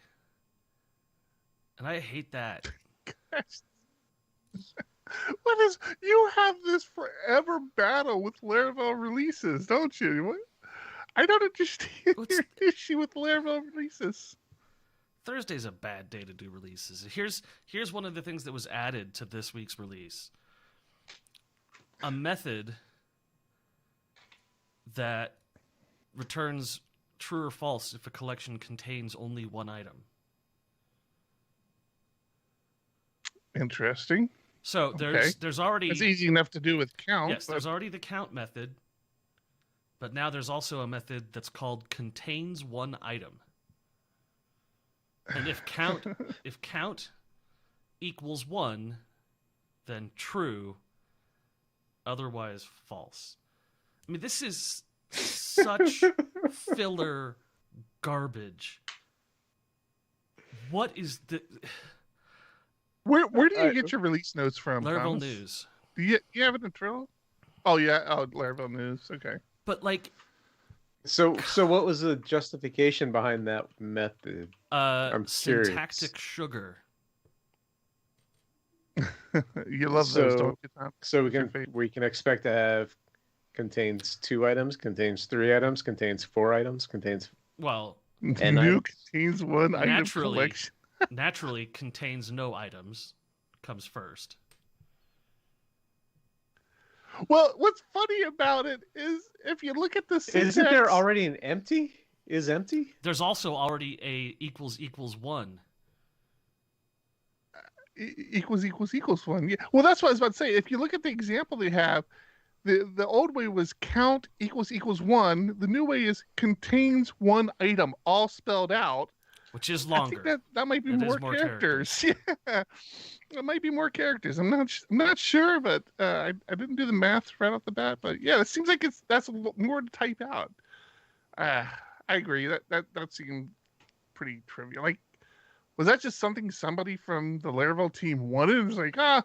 and I hate that. What is you have this forever battle with Laravel releases, don't you? What? I don't understand your issue with Laravel releases. Thursday's a bad day to do releases. Here's one of the things that was added to this week's release. A method that returns true or false if a collection contains only one item. Interesting. So there's already... It's easy enough to do with count. Yes, there's already the count method But now there's also a method that's called contains one item. And if count equals 1, then true, otherwise false. I mean, this is such filler garbage. What is the... Where do you get your release notes from, Laravel Thomas? News. Do you have it in Trello? Oh, yeah. Oh, Laravel News. Okay. But, like... So what was the justification behind that method? I'm curious. Syntactic sugar. You love those, don't you, Tom? So we can expect to have contains 2 items, contains 3 items, contains 4 items, contains Well, New items? contains one item collection. naturally contains no items comes first. Well, what's funny about it is if you look at the syntax... Isn't there already an empty? Is empty? There's also already a equals 1. Equals one. Yeah. Well, that's what I was about to say. If you look at the example they have, the old way was count equals 1. The new way is contains one item, all spelled out. Which is longer. I think that might be more characters. Yeah, it might be more characters. I'm not sure, but I didn't do the math right off the bat. But yeah, it seems like that's more to type out. I agree. That seemed pretty trivial. Like, was that just something somebody from the Laravel team wanted? It was like, I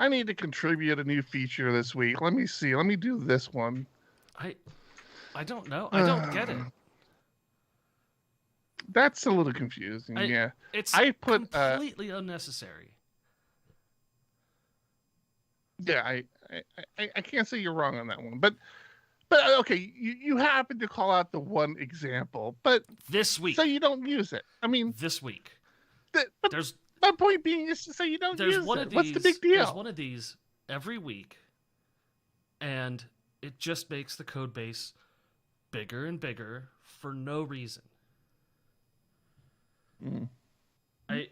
need to contribute a new feature this week. Let me see. Let me do this one. I don't know. I don't get it. That's a little confusing. Yeah, it's completely unnecessary. Yeah, I can't say you're wrong on that one, but okay, you happen to call out the one example, but this week, so you don't use it. I mean, this week, there's my point being is to say you don't use it. What's the big deal? There's one of these every week, and it just makes the code base bigger and bigger for no reason. I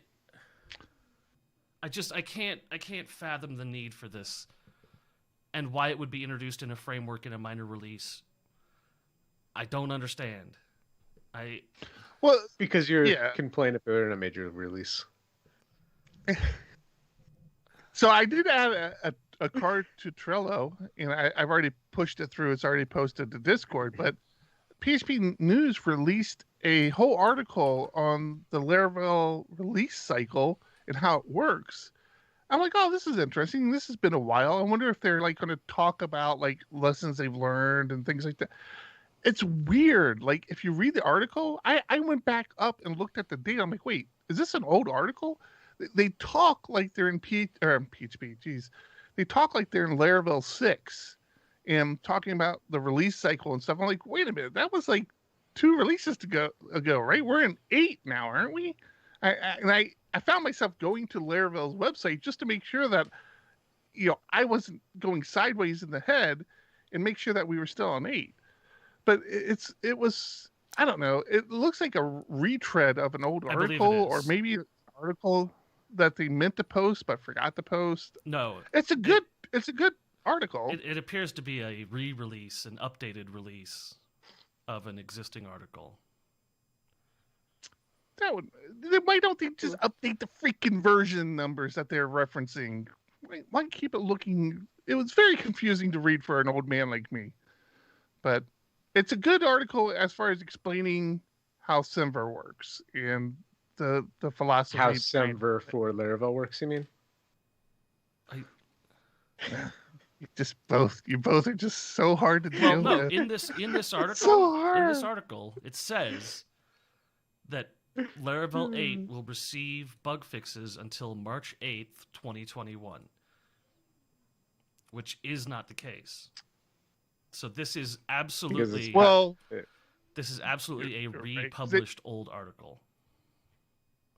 can't fathom the need for this and why it would be introduced in a framework in a minor release. I don't understand. Well, because you're complaining if they're in a major release. So I did add a card to Trello, and I've already pushed it through. It's already posted to Discord, but PHP News released a whole article on the Laravel release cycle and how it works. I'm like, oh, this is interesting. This has been a while. I wonder if they're like going to talk about like lessons they've learned and things like that. It's weird. Like if you read the article, I went back up and looked at the date. I'm like, wait, is this an old article? They talk like they're in PHP. Geez, they talk like they're in Laravel 6 and talking about the release cycle and stuff. I'm like, wait a minute, that was like 2 releases ago, right? We're in 8 now, aren't we? I found myself going to Laravel's website just to make sure that, I wasn't going sideways in the head and make sure that we were still on 8. But it was, I don't know. It looks like a retread of an old article, or maybe an article that they meant to post but forgot to post. No, it's a good article. It appears to be a re-release, an updated release of an existing article. Why don't they just update the freaking version numbers that they're referencing? Why keep it looking? It was very confusing to read for an old man like me. But it's a good article as far as explaining how Semver works and the philosophy. How Semver for Laravel works, you mean? You both are just so hard to deal with. In this article, so hard. In this article, it says that Laravel 8 will receive bug fixes until March 8th, 2021, which is not the case. So this is absolutely a republished old article.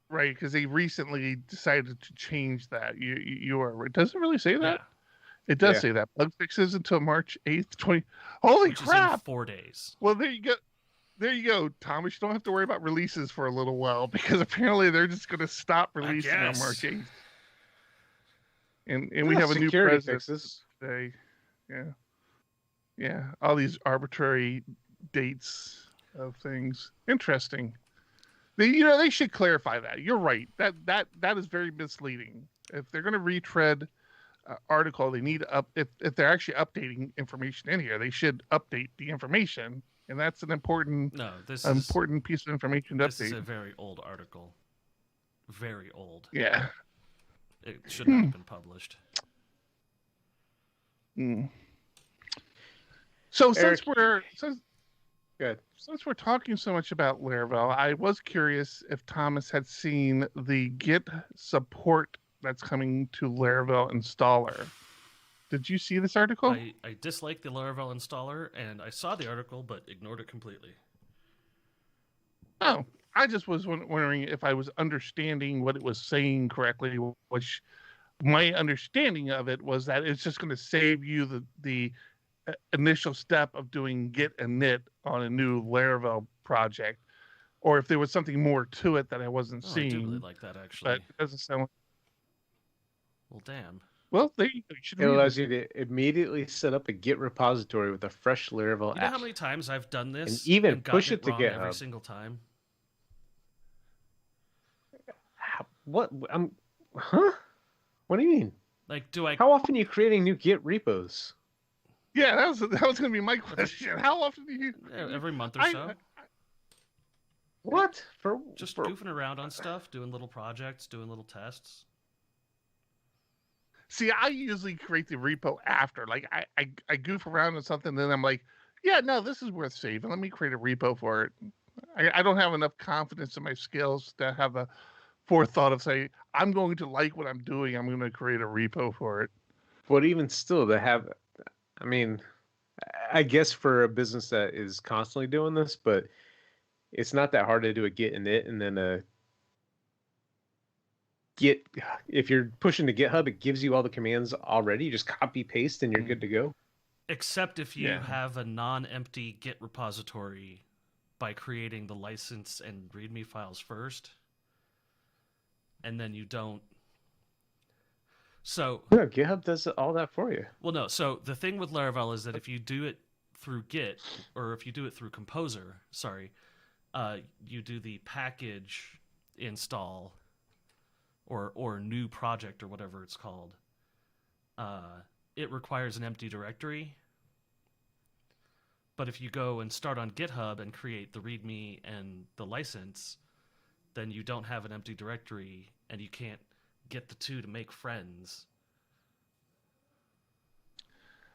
Right, because they recently decided to change that. It doesn't really say that. Yeah. It does say that. Bug fixes until March 8th, 20. Holy crap! Is in 4 days. Well, there you go. There you go, Thomas. You don't have to worry about releases for a little while because apparently they're just going to stop releasing on March 8th. And we have a new president today. Yeah. Yeah, all these arbitrary dates of things. Interesting. They should clarify that. You're right. That is very misleading. If they're going to retread article, they need to if they're actually updating information in here, they should update the information, and that's an important piece of information to update. This is a very old article. Very old. Yeah. It should not have been published. So Eric, since we're talking so much about Laravel, I was curious if Thomas had seen the Git support that's coming to Laravel installer. Did you see this article? I dislike the Laravel installer, and I saw the article but ignored it completely. Oh, I just was wondering if I was understanding what it was saying correctly, which my understanding of it was that it's just going to save you the initial step of doing git and init on a new Laravel project, or if there was something more to it that I wasn't seeing. I do really like that, actually. But it doesn't sound like... Well, damn. Well, it allows you to immediately set up a Git repository with a fresh Laravel app. You know how many times I've done this and even push it to GitHub every single time? What? Huh? What do you mean? Like, do I? How often are you creating new Git repos? Yeah, that was going to be my question. How often do you? Every month or so. What? Just goofing around on stuff, doing little projects, doing little tests. See, I usually create the repo after. Like, I goof around on something, then I'm like, yeah, no, this is worth saving. Let me create a repo for it. I don't have enough confidence in my skills to have a forethought of say, I'm going to like what I'm doing. I'm going to create a repo for it. But even still, to have, I mean, I guess for a business that is constantly doing this, but it's not that hard to do a git init and then a git. If you're pushing to GitHub, it gives you all the commands already. You just copy paste and you're good to go. Except if you have a non-empty Git repository by creating the license and README files first, and then you don't. So no, GitHub does all that for you. Well, no. So the thing with Laravel is that if you do it through Git, or if you do it through Composer, you do the package install or new project or whatever it's called. It requires an empty directory. But if you go and start on GitHub and create the README and the license, then you don't have an empty directory and you can't get the two to make friends.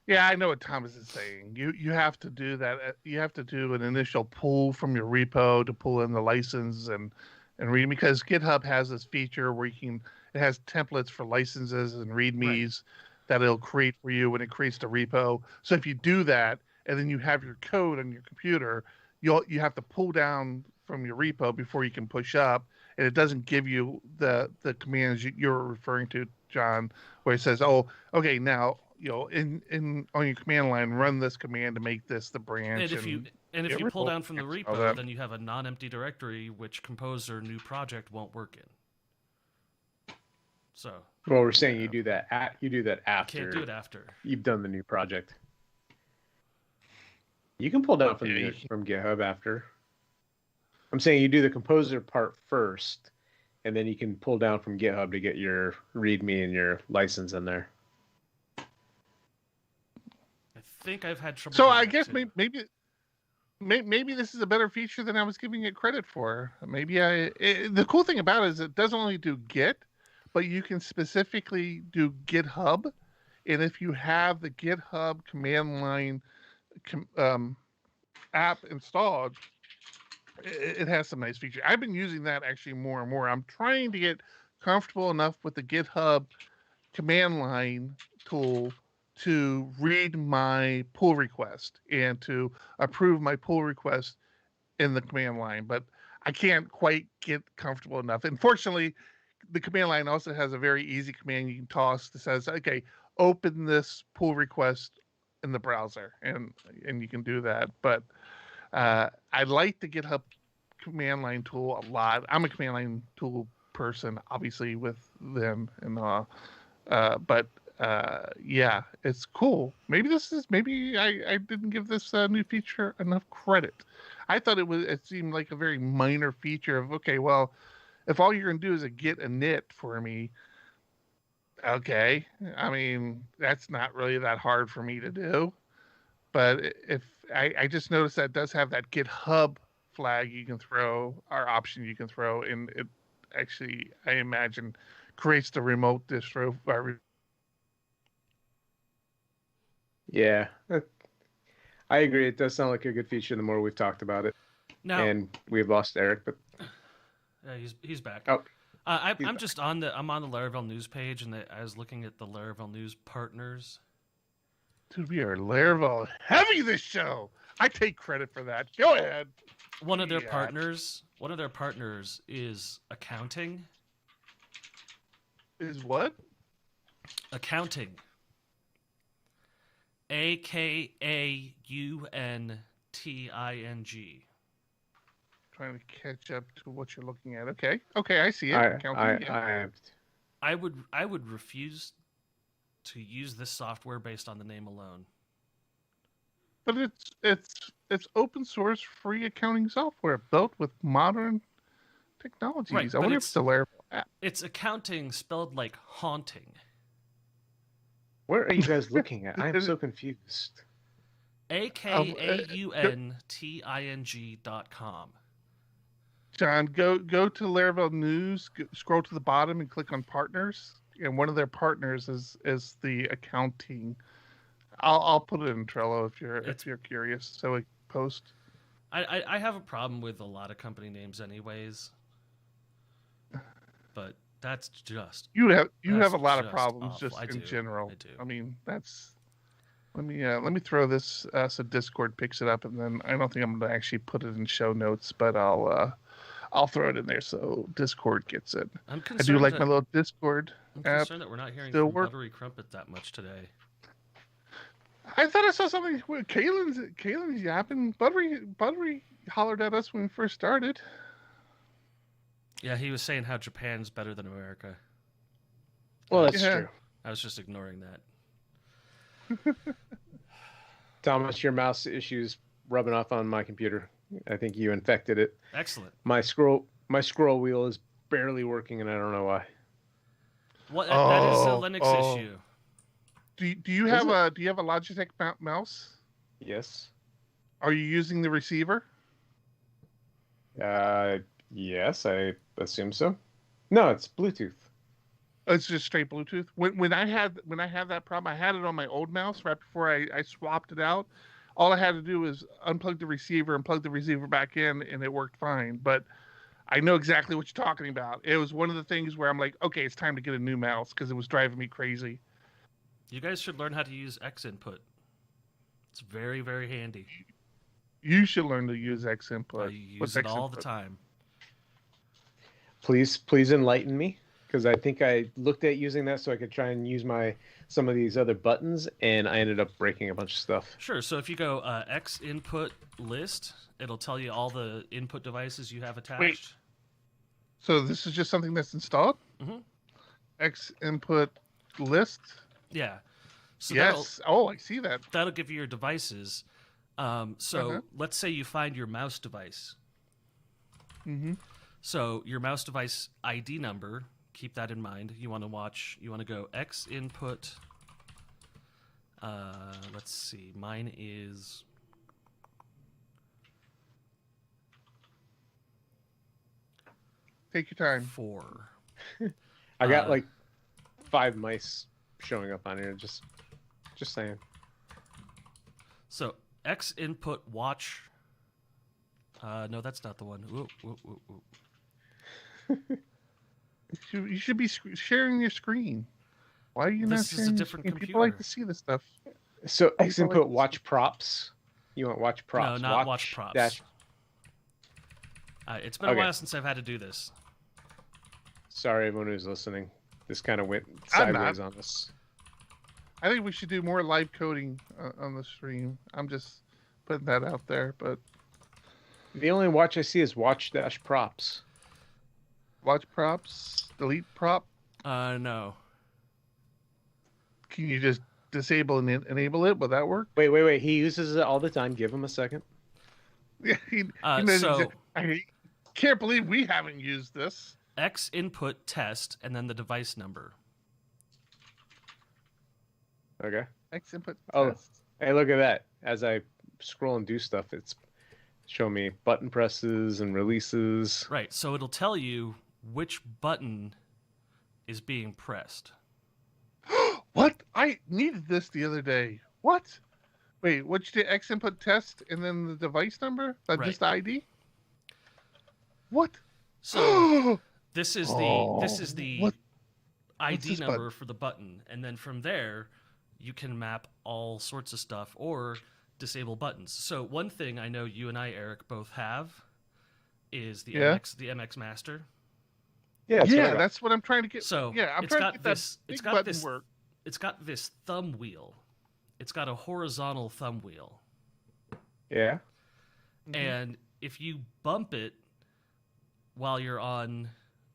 Yeah, I know what Thomas is saying. You have to do that. You have to do an initial pull from your repo to pull in the license and read, because GitHub has this feature where it has templates for licenses and readmes that it'll create for you when it creates the repo. So if you do that and then you have your code on your computer, you have to pull down from your repo before you can push up, and it doesn't give you the commands you're referring to, John, where it says, "Oh, okay, now in on your command line, run this command to make this the branch." And if you pull down from the repo, then you have a non-empty directory which Composer new project won't work in. So. Well, we're saying you do that after. You can't do it after. You've done the new project. You can pull down from GitHub after. I'm saying you do the Composer part first, and then you can pull down from GitHub to get your README and your license in there. I think I've had trouble. So I guess maybe this is a better feature than I was giving it credit for. The cool thing about it is it doesn't only do Git, but you can specifically do GitHub, and if you have the GitHub command line app installed, it has some nice features. I've been using that actually more and more. I'm trying to get comfortable enough with the GitHub command line tool to read my pull request and to approve my pull request in the command line, but I can't quite get comfortable enough. Unfortunately, the command line also has a very easy command you can toss that says, okay, open this pull request in the browser, and you can do that. But I like the GitHub command line tool a lot. I'm a command line tool person, obviously, with them, and but yeah, it's cool. Maybe I didn't give this new feature enough credit. I thought it seemed like a very minor feature of, okay, well, if all you're going to do is a git init for me, okay. I mean, that's not really that hard for me to do. But if I just noticed that it does have that GitHub flag you can throw, or option you can throw, and it actually, I imagine, creates the remote distro. Yeah, I agree. It does sound like a good feature the more we've talked about it. Now, And we've lost Eric, but he's back. oh, I'm on the Laravel news page, and I was looking at the Laravel news partners. Dude, we are Laravel heavy this show. I take credit for that. Go ahead. One of their partners is accounting. Is what? Accounting. AKAUNTING. Trying to catch up to what you're looking at. Okay, I see it. I would refuse to use this software based on the name alone. But it's open source, free accounting software built with modern technologies. Right, I wonder if it's a Laravel app. It's accounting spelled like haunting. Where are you guys looking at? I am so confused. AKAUNTING.com. John, go to Laravel News, scroll to the bottom and click on partners. And one of their partners is the accounting. I'll put it in Trello if you're curious. So we post. I have a problem with a lot of company names anyways. But that's just you have a lot of problems awful. just in general. I do. I mean, that's let me throw this so Discord picks it up, and then I don't think I'm gonna actually put it in show notes, but I'll throw it in there so Discord gets it. I do like my little Discord I'm app. concerned that we're not hearing from Buttery Crumpet that much today. I thought I saw something where Kaylin's yapping. Buttery hollered at us when we first started. Yeah, he was saying how Japan's better than America. Well, that's true. I was just ignoring that. Thomas, your mouse issues rubbing off on my computer. I think you infected it. Excellent. My scroll wheel is barely working, and I don't know why. What? That is a Linux issue. Do you have a Logitech mouse? Yes. Are you using the receiver? Yes, I assume so. No, it's Bluetooth. It's just straight Bluetooth. When I had that problem, I had it on my old mouse right before I swapped it out. All I had to do was unplug the receiver and plug the receiver back in, and it worked fine. But I know exactly what you're talking about. It was one of the things where I'm like, okay, it's time to get a new mouse because it was driving me crazy. You guys should learn how to use X input. It's very, very handy. You should learn to use X input. I use it all the time. Please enlighten me, because I think I looked at using that so I could try and use some of these other buttons, and I ended up breaking a bunch of stuff. Sure. So if you go X input list, it'll tell you all the input devices you have attached. Wait. So this is just something that's installed? Mm-hmm. X input list? Yeah. So yes. Oh, I see that. That'll give you your devices. Let's say you find your mouse device. Mm-hmm. So your mouse device ID number, keep that in mind. You want to go X input. Let's see. Mine is... Take your time. 4. I got like 5 mice showing up on here. Just saying. So X input watch. No, that's not the one. Ooh. You should be sharing your screen. Why are you not sharing? This is a different computer. People like to see this stuff. So X input watch props. You want watch props? No, not watch props. It's been a while since I've had to do this. Sorry, everyone who's listening. This kind of went sideways on us. I think we should do more live coding on the stream. I'm just putting that out there, but the only watch I see is watch-props. Watch props? Delete prop? No. Can you just disable and enable it? Will that work? Wait. He uses it all the time. Give him a second. Yeah, he knows I can't believe we haven't used this. X input test and then the device number. Okay. X input Oh, test. hey, look at that. As I scroll and do stuff, it's showing me button presses and releases. Right. So it'll tell you which button is being pressed. What? I needed this the other day. What? Wait, what you did? X input test and then the device number? Right. Just the ID? What? So this is the What? ID this number button? for the button, and then from there you can map all sorts of stuff or disable buttons. So one thing I know you and I, Eric, both have is the MX Master. Yeah, that's what I'm trying to get. So yeah, I'm it's trying got to get this. that It's big got button this. work. It's got this thumb wheel. It's got a horizontal thumb wheel, Yeah. and if you bump it while you're on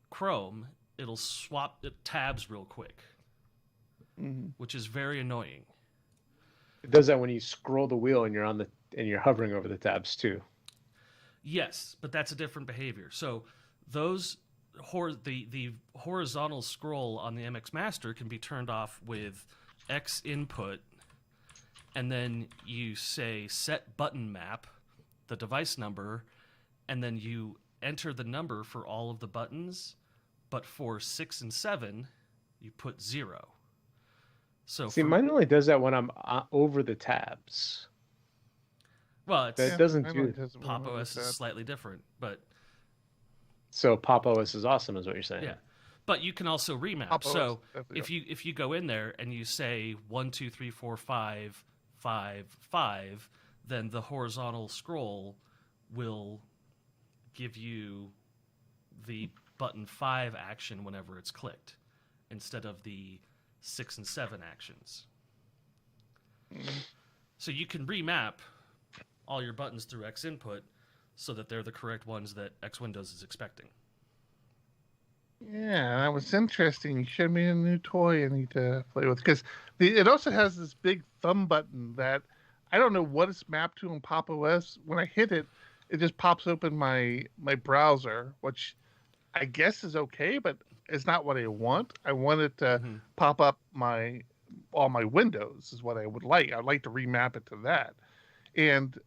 Chrome, it'll swap the tabs real quick, which is very annoying. It does that when you scroll the wheel and you're hovering over the tabs too. Yes, but that's a different behavior. So those the horizontal scroll on the MX Master can be turned off with X input, and then you say set button map, the device number, and then you enter the number for all of the buttons, but for 6 and 7, you put 0. So See, mine only does that when I'm over the tabs. Well, it's That doesn't do. Pop OS is slightly different, but So Pop OS is awesome, is what you're saying. yeah. But you can also remap. Pop OS, So definitely. if you go in there and you say 1, 2, 3, 4, 5, 5, 5, then the horizontal scroll will give you the button 5 action whenever it's clicked, instead of the 6 and 7 actions. So you can remap all your buttons through X input so that they're the correct ones that X Windows is expecting. Yeah, that was interesting. You showed me a new toy I need to play with, because it also has this big thumb button that I don't know what it's mapped to in Pop OS. When I hit it, it just pops open my browser, which I guess is okay, but it's not what I want. I want it to pop up all my windows is what I would like. I'd like to remap it to that. And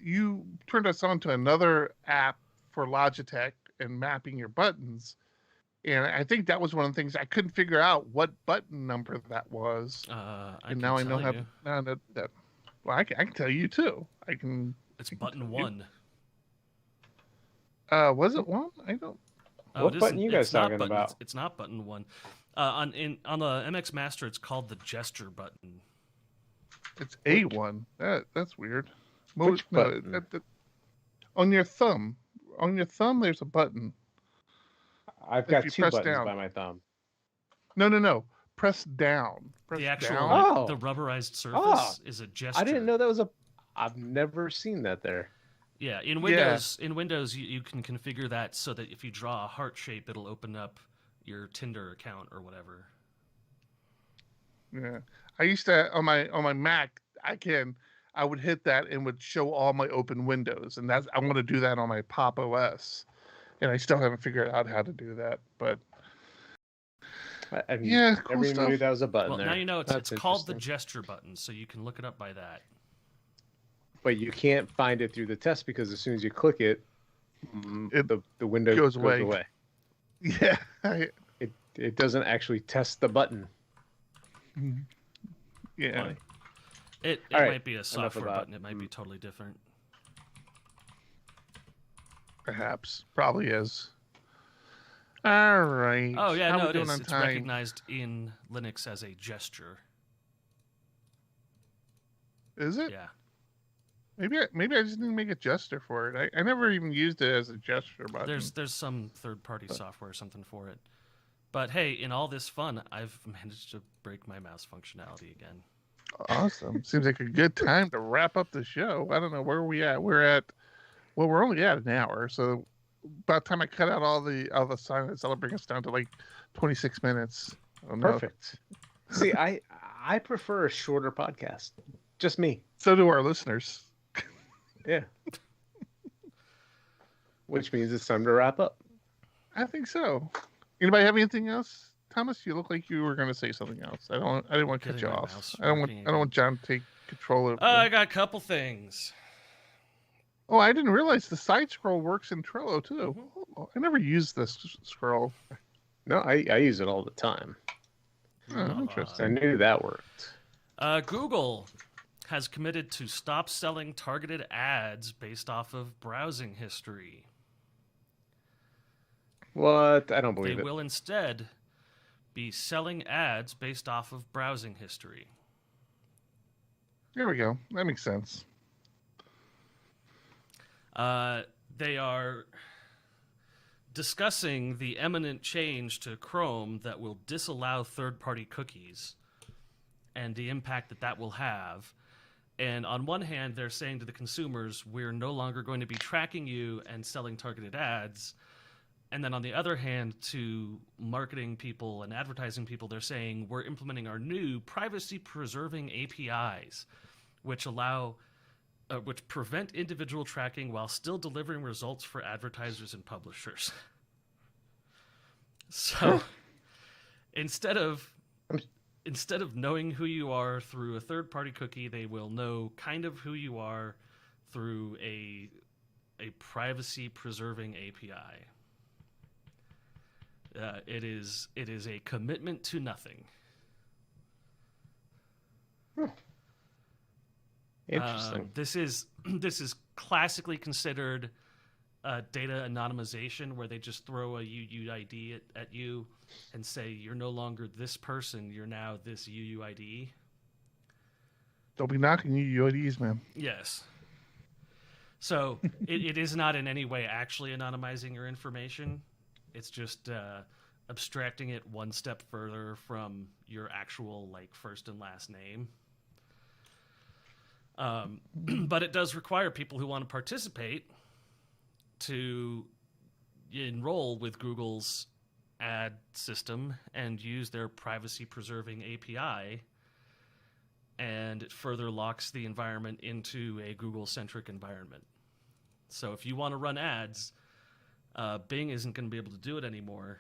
you turned us on to another app for Logitech and mapping your buttons. And I think that was one of the things I couldn't figure out what button number that was. And now I know how. Now that. Well, I can tell you too. It's button 1. Was it 1? I don't. What button you guys talking about? It's not button 1. On the MX Master, it's called the gesture button. It's A1. That's weird. Which button? On your thumb. On your thumb, there's a button. I've got 2 buttons down. by my thumb. No. Press down. Press The actual down. the rubberized surface is a gesture. I didn't know that was a. I've never seen that there. Yeah, in Windows, you can configure that so that if you draw a heart shape, it'll open up your Tinder account or whatever. Yeah, I used to on my Mac. I would hit that and would show all my open windows, and I want to do that on my Pop OS, and I still haven't figured out how to do that. But yeah, cool never even stuff. knew that was a button. Well, there. now you know it's called the interesting. gesture button, so you can look it up by that. But you can't find it through the test because as soon as you click it, the window goes away. away. Yeah, It doesn't actually test the button. yeah. Funny. It All right, might be a software about- button. It might be totally different. Perhaps, probably is. All right. Oh yeah, How no, we it doing is. on It's time? recognized in Linux as a gesture. Is it? Yeah. Maybe I just didn't make a gesture for it. I never even used it as a gesture button. There's some third-party software or something for it. But hey, in all this fun, I've managed to break my mouse functionality again. Awesome. Seems like a good time to wrap up the show. I don't know where we at. We're only at an hour, so by the time I cut out all the silence, that'll bring us down to like 26 minutes. Perfect. See, I prefer a shorter podcast. Just me. So do our listeners. Yeah. Which means it's time to wrap up. I think so. Anybody have anything else? Thomas, you look like you were going to say something else. I didn't want to cut you off. I don't want John to take control of. I got a couple things. Oh, I didn't realize the side scroll works in Trello too. Mm-hmm. I never used this scroll. No, I use it all the time. Oh, interesting. I knew that worked. Google has committed to stop selling targeted ads based off of browsing history. What? I don't believe They it. will instead be selling ads based off of browsing history. There we go. That makes sense. They are discussing the imminent change to Chrome that will disallow third-party cookies and the impact that that will have. And on one hand, they're saying to the consumers, we're no longer going to be tracking you and selling targeted ads. And then on the other hand, to marketing people and advertising people, they're saying we're implementing our new privacy-preserving APIs, which which prevent individual tracking while still delivering results for advertisers and publishers. So instead of knowing who you are through a third-party cookie, they will know kind of who you are through a privacy-preserving API. It is a commitment to nothing. Interesting. This is classically considered data anonymization, where they just throw a UUID at you and say you're no longer this person, you're now this UUID. Don't be knocking UUIDs, man. Yes. So it is not in any way actually anonymizing your information. It's just abstracting it one step further from your actual first and last name. But it does require people who want to participate to enroll with Google's ad system and use their privacy-preserving API, and it further locks the environment into a Google-centric environment. So if you want to run ads, Bing isn't going to be able to do it anymore.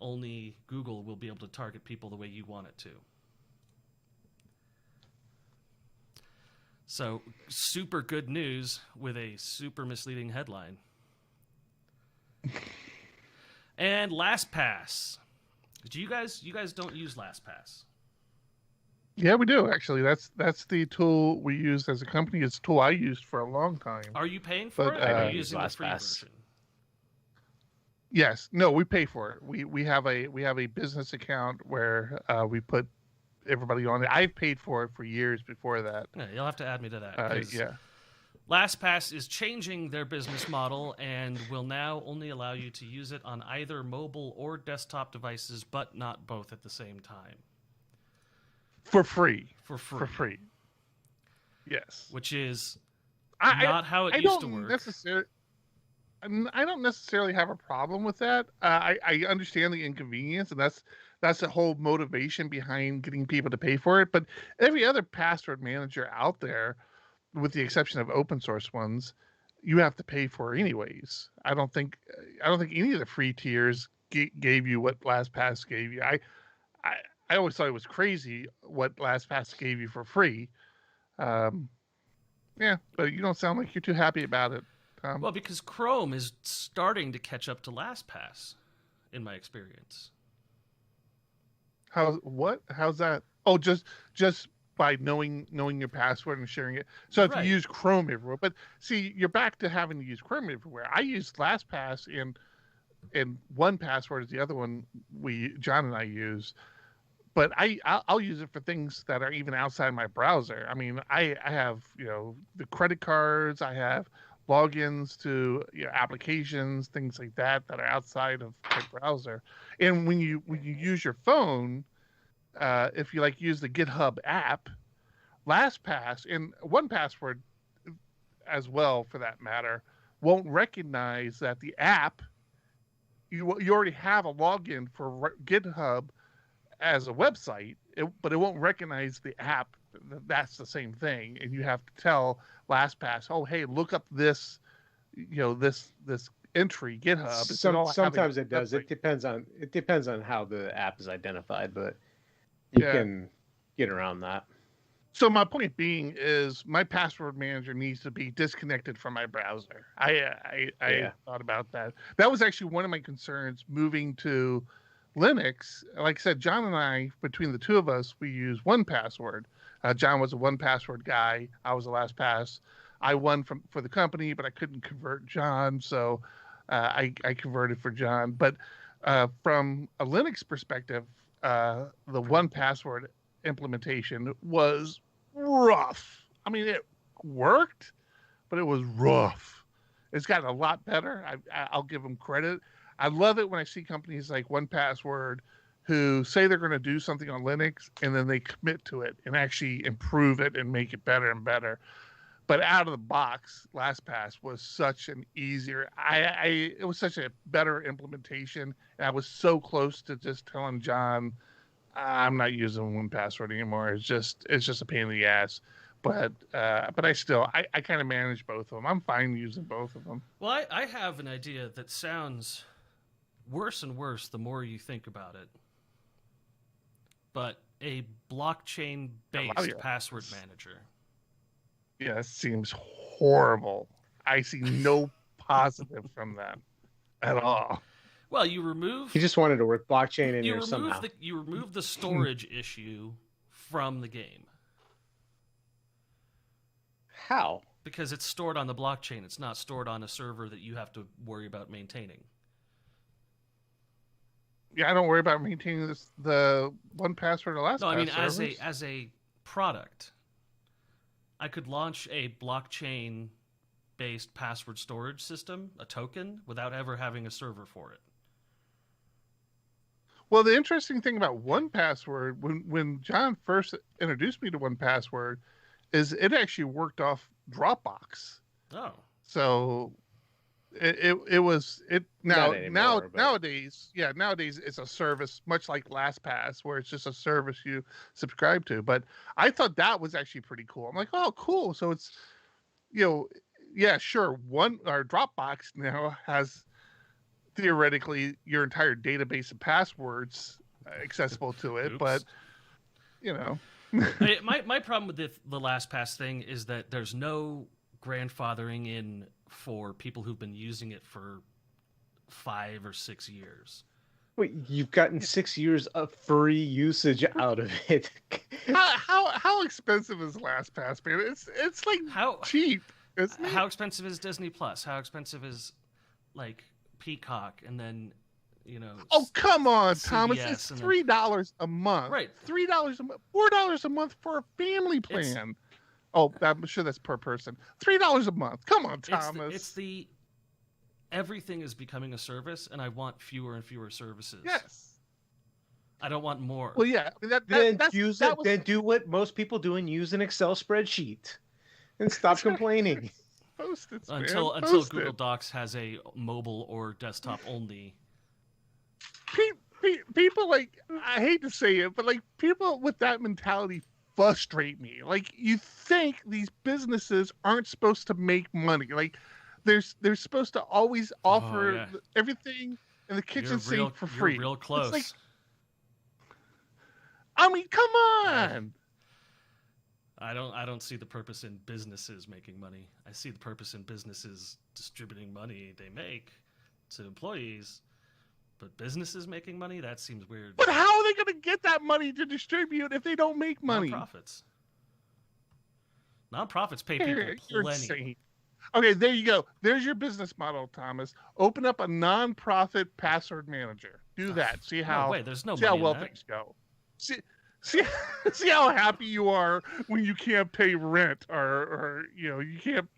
Only Google will be able to target people the way you want it to. So, super good news with a super misleading headline. And LastPass. You guys don't use LastPass? Yeah, we do actually. That's the tool we use as a company. It's a tool I used for a long time. Are you paying for it? Or are you using the free version? Yes. No, we pay for it. We have a business account where we put everybody on it. I've paid for it for years before that. Yeah, you'll have to add me to that. Yeah. LastPass is changing their business model and will now only allow you to use it on either mobile or desktop devices, but not both at the same time. For free. For free. For free. Yes. Which is not how it used to work. I don't necessarily have a problem with that. I understand the inconvenience, and that's the whole motivation behind getting people to pay for it. But every other password manager out there, with the exception of open source ones, you have to pay for anyways. I don't think any of the free tiers gave you what LastPass gave you. I always thought it was crazy what LastPass gave you for free. Yeah, but you don't sound like you're too happy about it. Well, because Chrome is starting to catch up to LastPass, in my experience. How's that? Oh, just by knowing your password and sharing it. So if you use Chrome everywhere, but see, you're back to having to use Chrome everywhere. I use LastPass and 1Password is the other one John and I use. But I'll use it for things that are even outside my browser. I mean, I have the credit cards. I have logins to applications, things like that are outside of my browser. And when you use your phone, if you use the GitHub app, LastPass and 1Password as well, for that matter, won't recognize that the app you already have a login for GitHub as a website, but it won't recognize the app. That's the same thing, and you have to tell LastPass, oh, hey, look up this, this entry GitHub. Sometimes it does. It depends on how the app is identified, but you can get around that. So my point being is my password manager needs to be disconnected from my browser. I thought about that. That was actually one of my concerns moving to Linux. Like I said, John and I, between the two of us, we use 1Password. John was a 1Password guy. I was a LastPass. I won for the company, but I couldn't convert John, so I converted for John. But from a Linux perspective, the 1Password implementation was rough. I mean, it worked, but it was rough. It's gotten a lot better. I'll give them credit. I love it when I see companies like 1Password who say they're going to do something on Linux and then they commit to it and actually improve it and make it better and better. But out of the box, LastPass was such an easier. It was such a better implementation, and I was so close to just telling John, I'm not using 1Password anymore. It's just a pain in the ass. But I kind of manage both of them. I'm fine using both of them. Well, I have an idea that sounds worse and worse the more you think about it. But a blockchain-based password manager. Yeah, it seems horrible. I see no positive from that at all. Well, you remove... He just wanted to work blockchain in here somehow. You remove the storage issue from the game. How? Because it's stored on the blockchain. It's not stored on a server that you have to worry about maintaining. Yeah, I don't worry about maintaining the 1Password or LastPass. No, I mean, servers. as a product, I could launch a blockchain-based password storage system, a token, without ever having a server for it. Well, the interesting thing about 1Password, when John first introduced me to 1Password, is it actually worked off Dropbox. Oh. So nowadays it's a service much like LastPass, where it's just a service you subscribe to. But I thought that was actually pretty cool. I'm like, oh, cool. So it's, sure. Dropbox now has theoretically your entire database of passwords accessible to it. Oops. But my problem with the LastPass thing is that there's no grandfathering in for people who've been using it for 5 or 6 years. Wait, you've gotten 6 years of free usage out of it. How expensive is LastPass, man? It's like cheap, isn't it? How expensive is Disney Plus? How expensive is like Peacock? And then oh, come on, CBS, Thomas! It's $3 a month, right? $3 a month, $4 a month for a family plan. I'm sure that's per person. $3 a month. Come on, Thomas. Everything is becoming a service, and I want fewer and fewer services. Yes. I don't want more. Well, yeah. Then do what most people do and use an Excel spreadsheet, and stop complaining. Post it, until Google Docs has a mobile or desktop only. People I hate to say it, but people with that mentality frustrate me. You think these businesses aren't supposed to make money. They're supposed to always offer everything in the kitchen sink for free. You're real close. I mean, come on. I don't see the purpose in businesses making money. I see the purpose in businesses distributing money they make to employees. But businesses making money? That seems weird. But how are they going to get that money to distribute if they don't make money? Nonprofits pay people plenty. You're insane. Okay, there you go. There's your business model, Thomas. Open up a non-profit password manager. Do that. See how there's no see how money well in that. things go. See how happy you are when you can't pay rent or you can't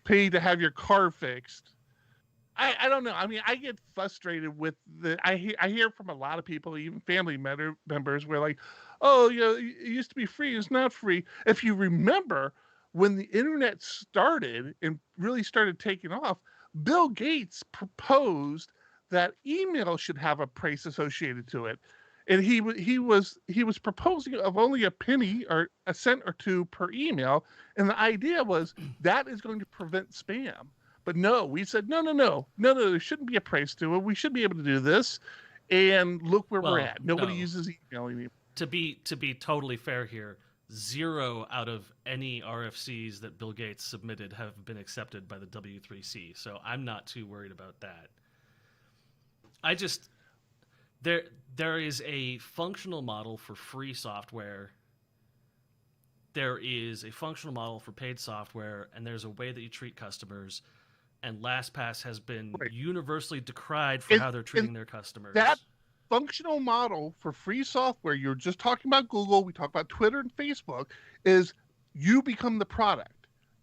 pay to have your car fixed. I don't know. I mean, I get frustrated with I hear from a lot of people, even family members, where it used to be free. It's not free. If you remember, when the internet started and really started taking off, Bill Gates proposed that email should have a price associated to it. And he was proposing of only a penny or a cent or two per email, and the idea was that is going to prevent spam. But no, we said no. There shouldn't be a price to it. We should be able to do this, and look where we're at. Nobody uses email anymore. To be totally fair here, 0 out of any RFCs that Bill Gates submitted have been accepted by the W3C. So I'm not too worried about that. I just there is a functional model for free software. There is a functional model for paid software, and there's a way that you treat customers. And LastPass has been universally decried for how they're treating their customers. That functional model for free software, you're just talking about Google, we talk about Twitter and Facebook, is you become the product.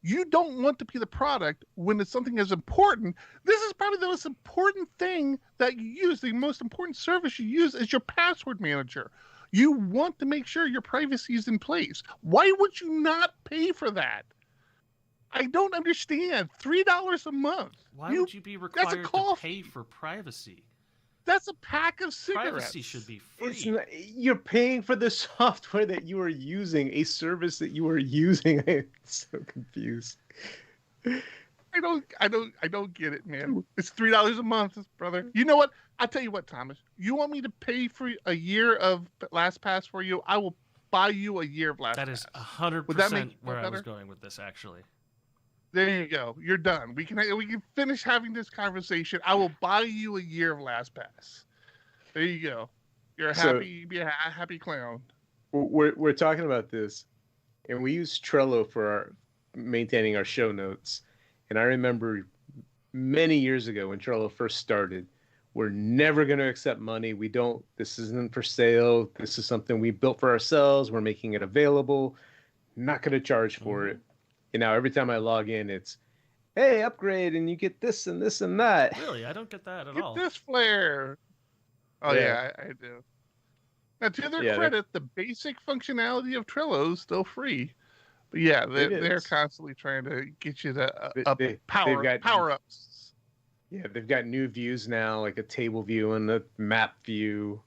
You don't want to be the product when it's something as important. This is probably the most important thing that you use. The most important service you use is your password manager. You want to make sure your privacy is in place. Why would you not pay for that? I don't understand. $3 a month. Why would you be required to pay for privacy? That's a pack of cigarettes. Privacy should be free. You're paying for the software that you are using, a service that you are using. I'm so confused. I don't get it, man. It's $3 a month, brother. You know what? I'll tell you what, Thomas. You want me to pay for a year of LastPass for you? I will buy you a year of LastPass. That is 100% where I was going with this, actually. There you go. You're done. We can finish having this conversation. I will buy you a year of LastPass. There you go. You're a happy, be a happy clown. We're talking about this, and we use Trello for maintaining our show notes. And I remember many years ago when Trello first started, we're never going to accept money. This isn't for sale. This is something we built for ourselves. We're making it available. Not going to charge for it. And now every time I log in, it's, hey, upgrade, and you get this and this and that. Really? I don't get that at all. Get this flare. Oh, yeah, I do. Now, to their credit, the basic functionality of Trello is still free. But yeah, they're constantly trying to get you to power-ups. Yeah, they've got new views now, like a table view and a map view.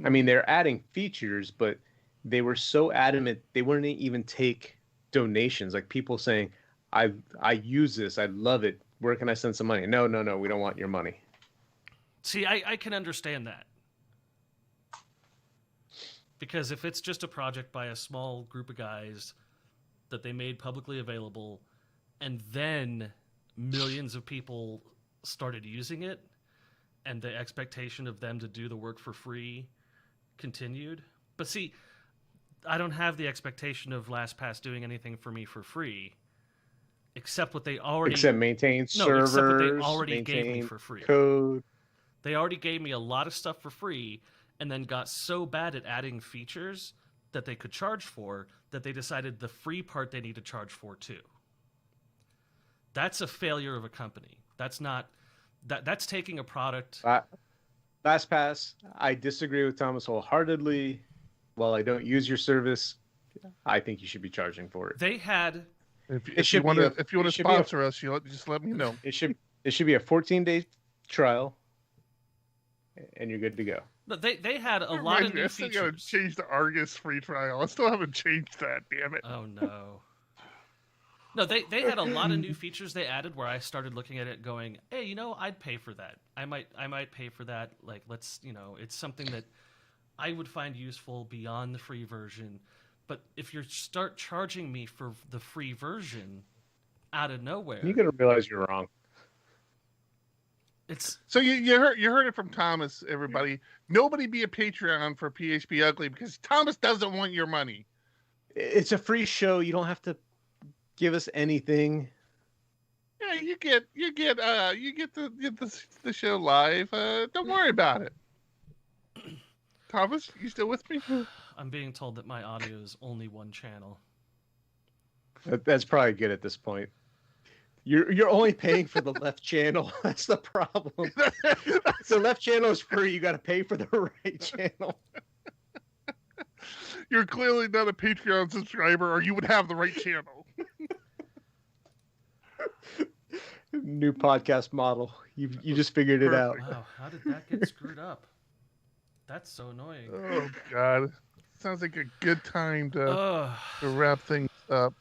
I mean, they're adding features, but they were so adamant they wouldn't even take donations, like people saying, I use this, I love it, where can I send some money? No, we don't want your money. See, I can understand that, because if it's just a project by a small group of guys that they made publicly available, and then millions of people started using it, and the expectation of them to do the work for free continued. But see, I don't have the expectation of LastPass doing anything for me for free, except what they already maintain servers. Except what they already gave me for free. Code. They already gave me a lot of stuff for free, and then got so bad at adding features that they could charge for that they decided the free part they need to charge for too. That's a failure of a company. That's not that's taking a product. LastPass, I disagree with Thomas wholeheartedly. While I don't use your service, I think you should be charging for it. They had. If you want to sponsor us, just let me know. It should be a 14-day trial, and you're good to go. But they had a lot of new features. I still change the Argus free trial. I still haven't changed that. Damn it! Oh no. No, they had a lot of new features they added where I started looking at it going, hey, I'd pay for that. I might pay for that. Like, let's, it's something that I would find useful beyond the free version. But if you start charging me for the free version out of nowhere, you're gonna realize you're wrong. So you heard it from Thomas, everybody. Nobody be a Patreon for PHPUgly because Thomas doesn't want your money. It's a free show. You don't have to give us anything. Yeah, you get the show live. Don't worry about it. Thomas, you still with me? I'm being told that my audio is only one channel. That's probably good at this point. You're only paying for the left channel. That's the problem. The left channel is free. You got to pay for the right channel. You're clearly not a Patreon subscriber, or you would have the right channel. New podcast model. You just figured it out. Wow, how did that get screwed up? That's so annoying. Oh God, sounds like a good time to Ugh. wrap things up.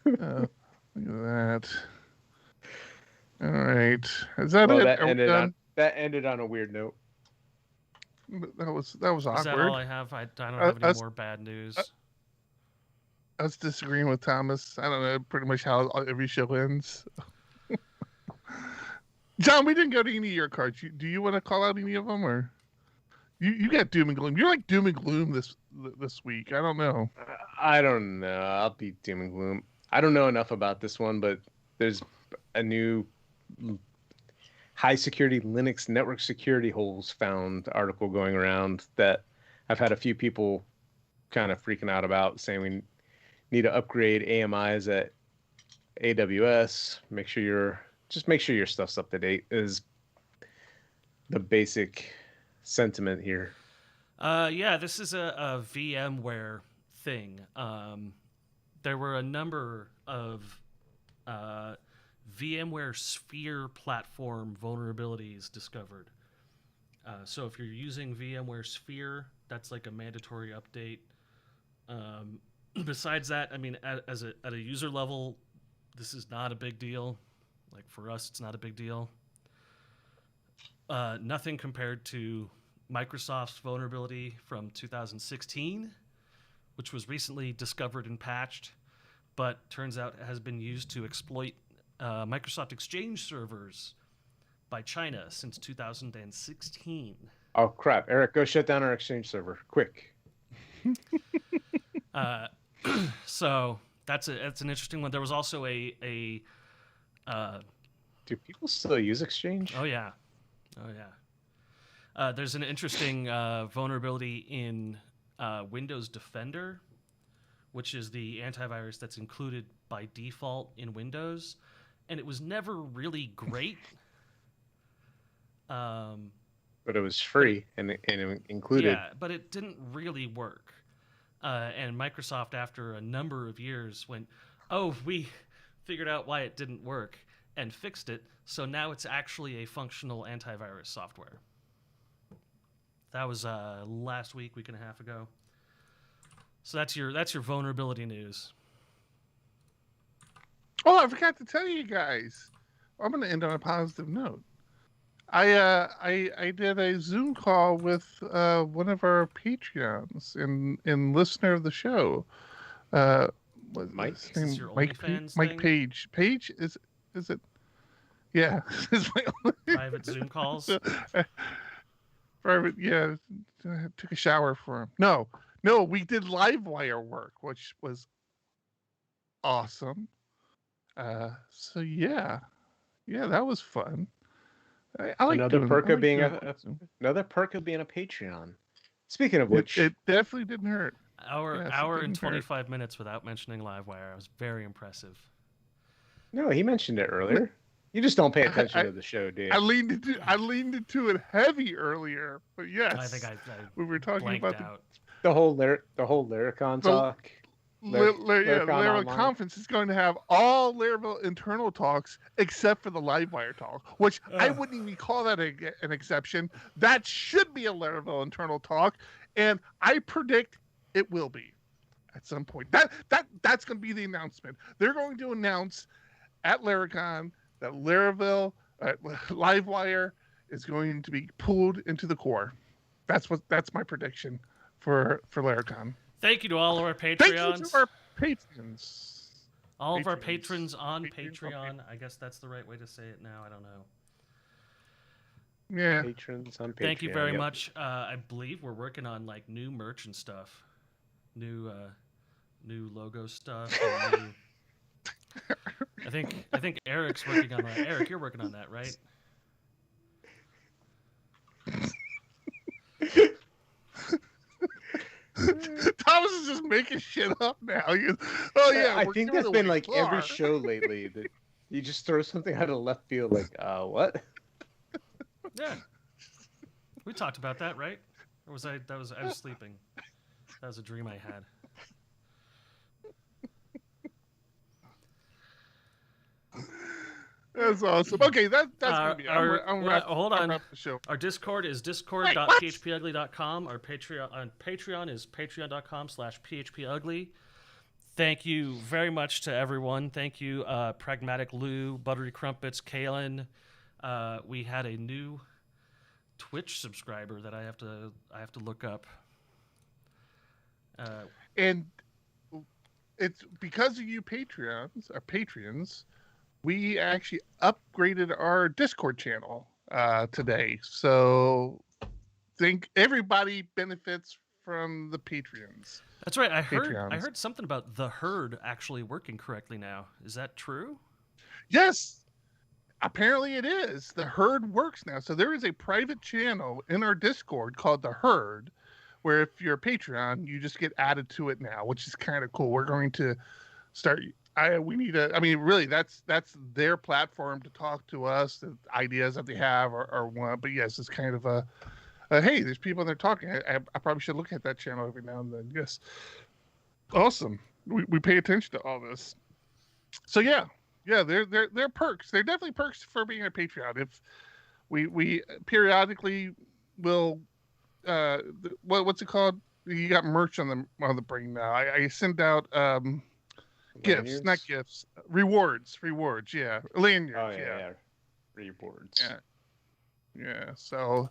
Look at that. All right, is that Well, it? that Are we ended done? on a weird note. That was Is that awkward. all I have? I don't have any Us more bad news. us disagreeing with Thomas. I don't know. Pretty much how every show ends. John, we didn't go to any of your cards. Do you want to call out any of them, or you got doom and gloom? You're like doom and gloom this week. I don't know. I don't know. I'll be doom and gloom. I don't know enough about this one, but there's a new high security Linux network security holes found article going around that I've had a few people kind of freaking out about, saying we need to upgrade AMIs at AWS. Make sure your stuff's up to date is the basic sentiment here. Yeah, this is a VMware thing. There were a number of VMware Sphere platform vulnerabilities discovered. So if you're using VMware Sphere, that's like a mandatory update. Besides that, I mean, at a user level, this is not a big deal. Like for us, it's not a big deal. Nothing compared to Microsoft's vulnerability from 2016, which was recently discovered and patched, but turns out has been used to exploit Microsoft Exchange servers by China since 2016. Oh crap, Eric, go shut down our Exchange server, quick. So that's an interesting one. There was also a do people still use Exchange? oh yeah. There's an interesting vulnerability in Windows Defender, which is the antivirus that's included by default in Windows, and it was never really great. But it was free and it included. Yeah, but it didn't really work. And Microsoft, after a number of years, went, "Oh, we figured out why it didn't work and fixed it. So now it's actually a functional antivirus software." That was last week and a half ago. So that's your vulnerability news. Oh, I forgot to tell you guys. I'm going to end on a positive note. I did a Zoom call with one of our Patreons and listener of the show. What's Mike? his Is this name? your Mike OnlyFans Mike thing? Page. Page is it? Yeah, it's my Private Zoom calls. private. Yeah, I took a shower for him. No, we did Livewire work, which was awesome. So yeah, that was fun. I like Another doing, perk I of like being doing Zoom. another perk of being a Patreon. Speaking of It, which, it definitely didn't hurt. Hour Yes, it and didn't hurt. 25 minutes without mentioning Livewire. I was very impressive. no, he mentioned it earlier. You just don't pay attention I- to the show, do you? I leaned into it heavy earlier, but yes, I think I we were talking blanked about out. The whole Lyricon The- talk. Lyricon Laravel Online. Conference is going to have all Laravel internal talks except for the Livewire talk, which I Ugh. wouldn't even call that an exception. That should be a Laravel internal talk, and I predict it will be at some point. That's going to be the announcement. They're going to announce at Laracon that Laravel Livewire is going to be pulled into the core. That's my prediction for Laracon. Thank you to all of our Thank you Patreons. to our patrons. All of our patrons. patrons on Patrons on Patreon. I guess that's the right way to say it now. I don't know. Yeah. Patrons on Patreon. Thank you very yep. much. I believe we're working on like new merch and stuff, new logo stuff. And new... I think Eric's working on that. Eric, you're working on that, right? Thomas is just making shit up now. Oh yeah, I we're think giving that's been away like every Lar. show lately that you just throw something out of left field, like, what? Yeah. We talked about that, right? Or was I was sleeping? That was a dream I had. That's awesome. Okay, that's gonna be. Hold on. wrap the show. Our Discord is discord.phpugly.com. Our Patreon is patreon.com/phpugly. Thank you very much to everyone. Thank you, Pragmatic Lou, Buttery Crumpets, Kalen. We had a new Twitch subscriber that I have to look up. And it's because of you Patreons, we actually upgraded our Discord channel today. So think everybody benefits from the Patreons. That's right. I heard something about the herd actually working correctly now. Is that true? Yes. Apparently it is. The herd works now. So there is a private channel in our Discord called the herd, where if you're a Patreon, you just get added to it now, which is kind of cool. We're going to start. Really, that's their platform to talk to us, the ideas that they have or want. But yes, it's kind of hey, there's people there talking. I probably should look at that channel every now and then. Yes, awesome. We pay attention to all this. So yeah, they're perks. They're definitely perks for being a Patreon. If we periodically will. What's it called? You got merch on the brain now. I send out gifts, not gifts, rewards. Yeah, lanyards. Oh yeah. Rewards. Yeah. So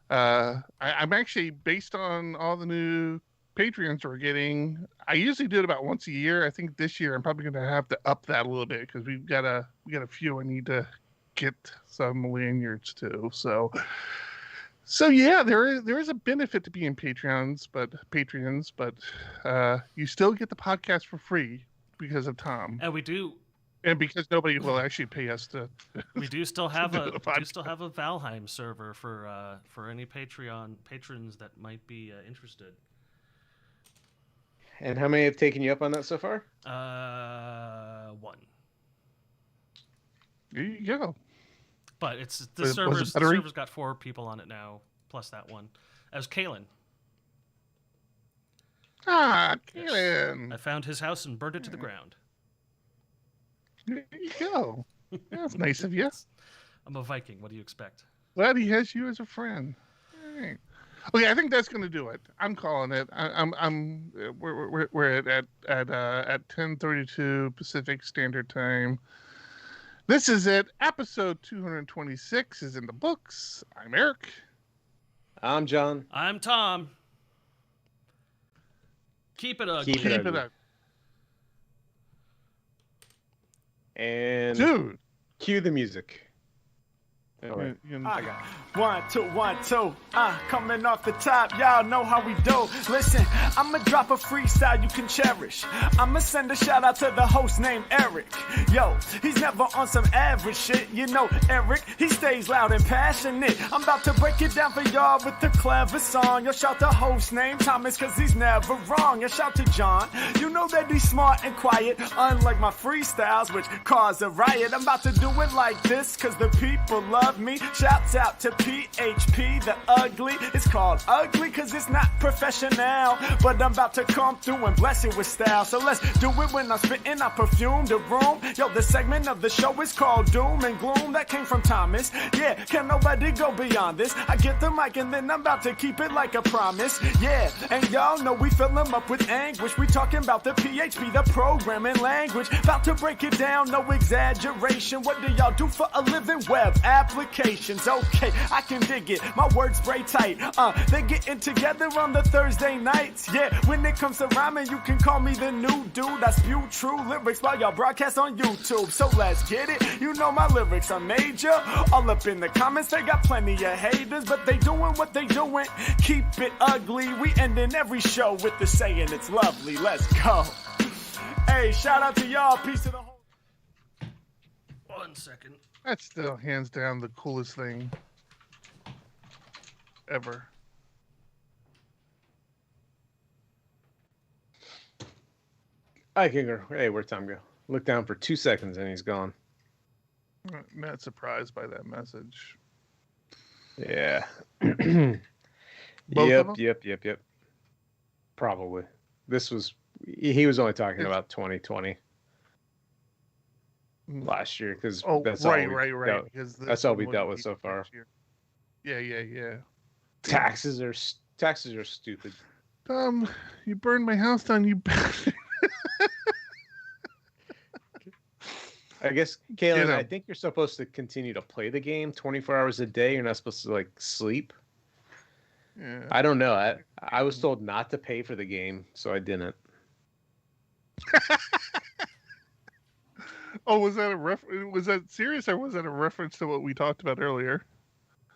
I'm actually, based on all the new Patreons we're getting, I usually do it about once a year. I think this year I'm probably going to have to up that a little bit because we got a few I need to get some lanyards too. So yeah, there is a benefit to being Patreons, but you still get the podcast for free because of Tom. And we do, and because nobody will actually pay us to. We do still have a Valheim server for any Patreon patrons that might be interested. And how many have taken you up on that so far? 1. There you go. But the server's got 4 people on it now, plus that one. As Kalen. Kalen. I found his house and burned it to the ground. There you go. That's nice of you. I'm a Viking. What do you expect? Glad he has you as a friend. Right. Okay, I think that's going to do it. I'm calling it. We're at 10:32 Pacific Standard Time. This is it. Episode 226 is in the books. I'm Eric. I'm John. I'm Tom. Keep it ugly. Keep it ugly. And dude, cue the music. I got 1, 2, coming off the top, y'all know how we do. Listen, I'ma drop a freestyle you can cherish. I'ma send a shout out to the host named Eric. Yo, he's never on some average shit. You know Eric, he stays loud and passionate. I'm about to break it down for y'all with the clever song. Yo, shout the host named Thomas, cause he's never wrong. Yo, shout to John, you know that he's smart and quiet, unlike my freestyles, which cause a riot. I'm about to do it like this, cause the people love me. Shouts out to PHP, the ugly. It's called ugly cause it's not professional, but I'm about to come through and bless it with style. So let's do it when I'm spitting, I perfume the room. Yo, the segment of the show is called Doom and Gloom. That came from Thomas. Yeah, can nobody go beyond this? I get the mic and then I'm about to keep it like a promise. Yeah, and y'all know we fill them up with anguish. We talking about the PHP, the programming language. About to break it down, no exaggeration. What do y'all do for a living? Web applications. Okay, I can dig it. My words spray tight. They getting together on the Thursday nights. Yeah, when it comes to rhyming, you can call me the new dude. I spew true lyrics while y'all broadcast on YouTube. So let's get it. You know my lyrics are major. All up in the comments, they got plenty of haters, but they doing what they doing. Keep it ugly. We ending every show with the saying it's lovely. Let's go. Hey, shout out to y'all. Peace to the whole. 1 second. That's still hands down the coolest thing ever. Hi, Kinger. Hey, where'd Tom go? Look down for 2 seconds and he's gone. I'm not surprised by that message. Yeah. Both Yep. Probably. He was only talking about 2020. last year because Oh, that's right. Because that's all we dealt with so far. Yeah. Taxes are stupid. You burned my house down, you bastard. I guess, Kaylin, You know. I think you're supposed to continue to play the game 24 hours a day. You're not supposed to like sleep. Yeah. I don't know. I was told not to pay for the game, so I didn't. Oh, was that serious, or was that a reference to what we talked about earlier?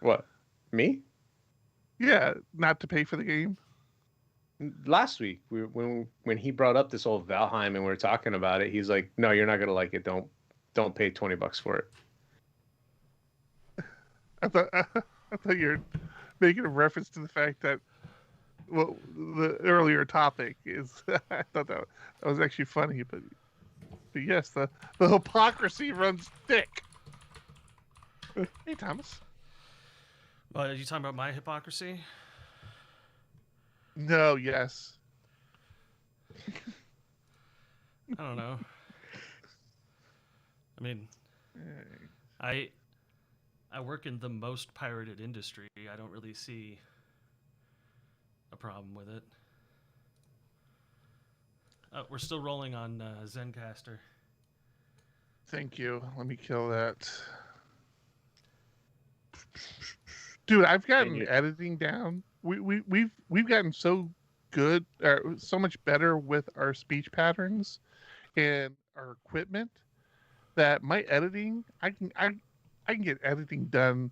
What? Me? Yeah, not to pay for the game. Last week, when he brought up this whole Valheim and we were talking about it, he's like, "No, you're not gonna like it. Don't pay $20 for it." I thought you're making a reference to the fact that the earlier topic is. I thought that was actually funny, but yes, the hypocrisy runs thick. Hey, Thomas. Are you talking about my hypocrisy? No, yes. I don't know. I mean, I work in the most pirated industry. I don't really see a problem with it. We're still rolling on Zencaster. Thank you. Let me kill that. Dude, I've gotten editing down. We've gotten so good, or so much better with our speech patterns and our equipment that my editing, I can get editing done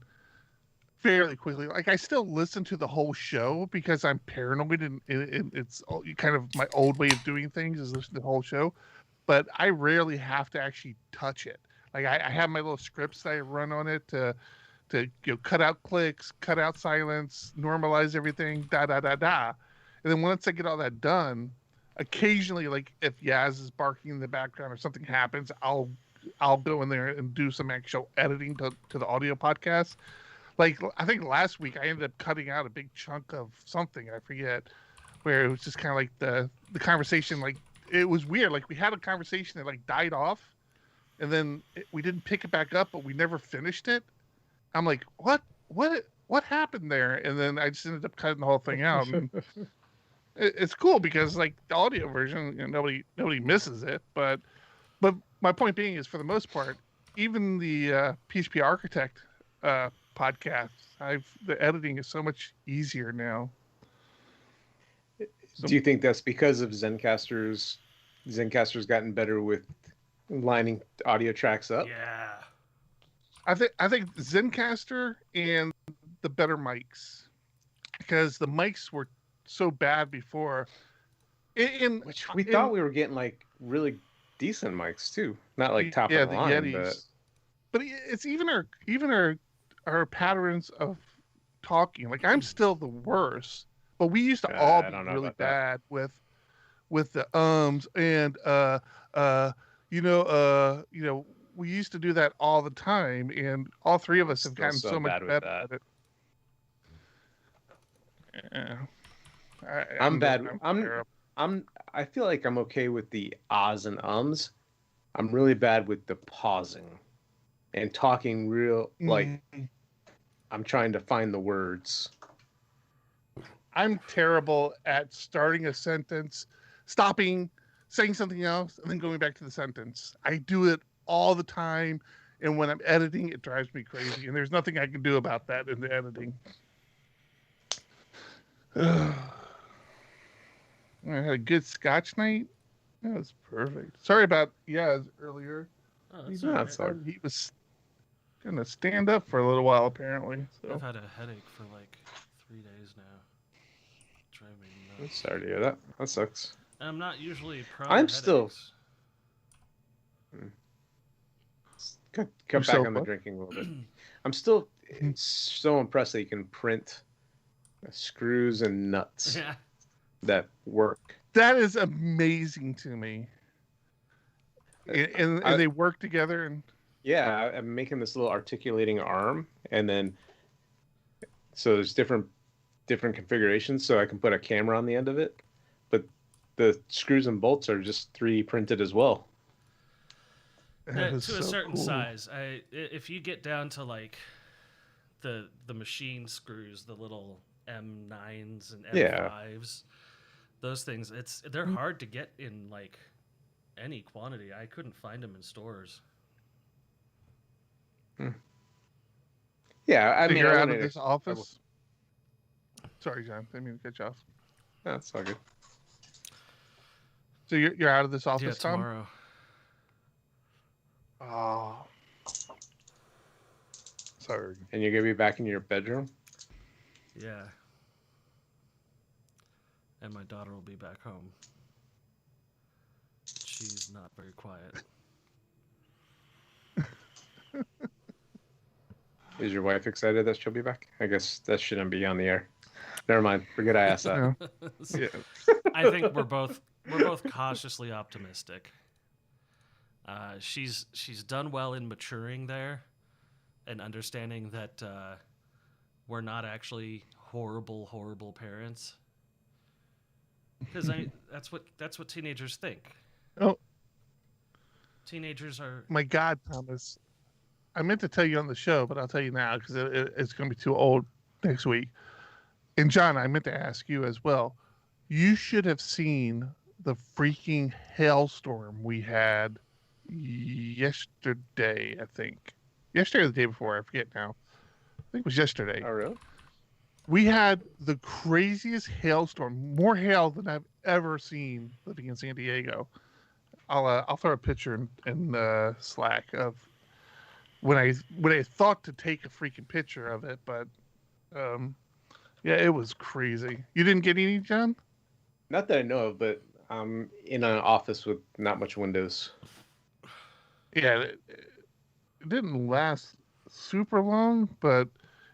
fairly quickly. Like, I still listen to the whole show because I'm paranoid, and it's kind of my old way of doing things is listen to the whole show. But I rarely have to actually touch it. Like, I have my little scripts that I run on it to cut out clicks, cut out silence, normalize everything, and then once I get all that done, occasionally, like if Yaz is barking in the background or something happens, I'll go in there and do some actual editing to the audio podcast. Like, I think last week I ended up cutting out a big chunk of something, I forget, where it was just kind of like the conversation, like, it was weird. Like, we had a conversation that like died off, and then we didn't pick it back up, but we never finished it. I'm like, what happened there? And then I just ended up cutting the whole thing out. And it's cool because like the audio version, nobody misses it. But my point being is, for the most part, even the PHP Architect podcast, the editing is so much easier now. Do you think that's because of Zencaster's gotten better with lining audio tracks up? Yeah. I think Zencaster and the better mics, because the mics were so bad before. Which we thought we were getting like really decent mics too, not like top of the line. Yetis. But it's even our patterns of talking. Like, I'm still the worst, but we used to all be really bad with the and we used to do that all the time, and all three of us have gotten so much better at it. Yeah. I'm bad. I feel like I'm okay with the ahs and ums. I'm really bad with the pausing and talking real, like I'm trying to find the words. I'm terrible at starting a sentence, stopping, saying something else, and then going back to the sentence. I do it all the time, and when I'm editing, it drives me crazy, and there's nothing I can do about that in the editing. I had a good Scotch night. That was perfect. Sorry about earlier. He was gonna stand up for a little while, apparently. So. I've had a headache for like 3 days now. Driving me nuts. Sorry to hear that. That sucks. I'm not usually prone I'm to still headaches. cut back on the drinking a little bit. I'm still so impressed that you can print screws and nuts that work. That is amazing to me. And they work together. And yeah, I'm making this little articulating arm, and then so there's different configurations, so I can put a camera on the end of it. But the screws and bolts are just 3D printed as well. That is To a so certain cool. size. If you get down to like the machine screws, the little M9s and M5s, those things, they're hard to get in like any quantity. I couldn't find them in stores. Yeah, I So mean, you're I out of wanted this to. office? Sorry, John. I didn't mean to cut you off. That's all good. So you're out of this office, Yeah, Tom? tomorrow. Oh. Sorry. And you're gonna be back in your bedroom? Yeah. And my daughter will be back home. She's not very quiet. Is your wife excited that she'll be back? I guess that shouldn't be on the air. Never mind. Forget I asked that. Yeah. I think we're both cautiously optimistic. She's done well in maturing there, and understanding that we're not actually horrible parents. Because that's what teenagers think. Oh, Teenagers are. my God, Thomas. I meant to tell you on the show, but I'll tell you now because it's going to be too old next week. And John, I meant to ask you as well. You should have seen the freaking hailstorm we had yesterday, I think. Yesterday or the day before, I forget now. I think it was yesterday. Oh, really? We had the craziest hailstorm, more hail than I've ever seen living in San Diego. I'll throw a picture in Slack of when I thought to take a freaking picture of it, but yeah, it was crazy. You didn't get any, John? Not that I know of, but I'm in an office with not much windows. Yeah, it didn't last super long, but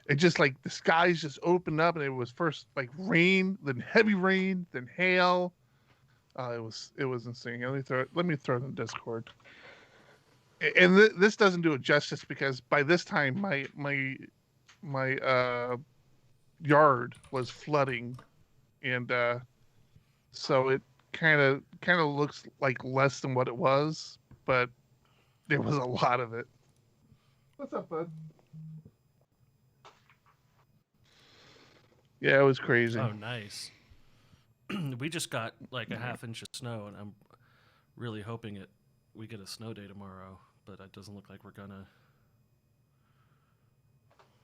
it just like the skies just opened up and it was first like rain, then heavy rain, then hail. It was insane. Let me throw it in Discord. And this doesn't do it justice because by this time my yard was flooding, and so it kind of looks like less than what it was, but there was a lot of it. What's up, bud? Yeah, it was crazy. Oh, nice. We just got like a half inch of snow, and I'm really hoping we get a snow day tomorrow, but it doesn't look like we're gonna.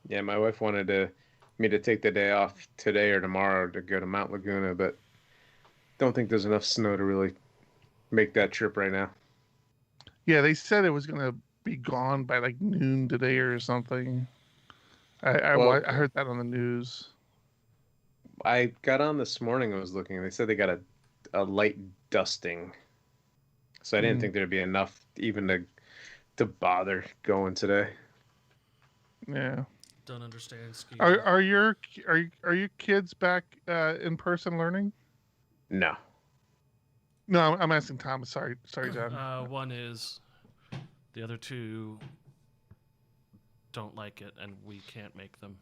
Yeah, my wife wanted me to take the day off today or tomorrow to go to Mount Laguna, but don't think there's enough snow to really make that trip right now. Yeah, they said it was gonna be gone by like noon today or something. I heard that on the news. I got on this morning. I was looking. They said they got a light dusting, so I didn't think there'd be enough even to bother going today. Yeah. Don't understand skiing. Are your kids back in person learning? No. No, I'm asking Thomas. Sorry, John. One is, the other two don't like it, and we can't make them.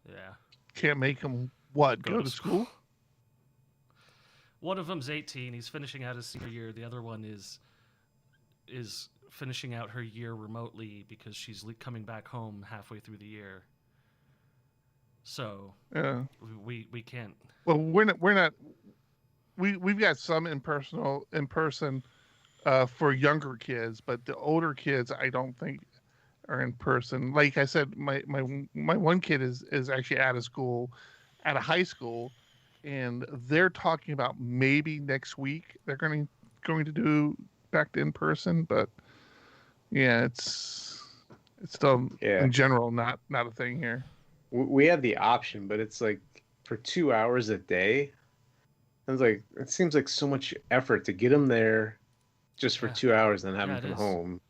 Yeah. Can't make them what? Go to school? One of them's 18. He's finishing out his senior year. The other one is finishing out her year remotely because she's coming back home halfway through the year. So Yeah. we can't. Well, we're not. We've got some in person for younger kids, but the older kids I don't think are in person. Like I said, my one kid is actually out of school, at a high school, and they're talking about maybe next week they're going to do back to in person, but yeah, it's still in general not a thing here. We have the option, but it's like for 2 hours a day. It seems like so much effort to get them there just for 2 hours and then have them come home.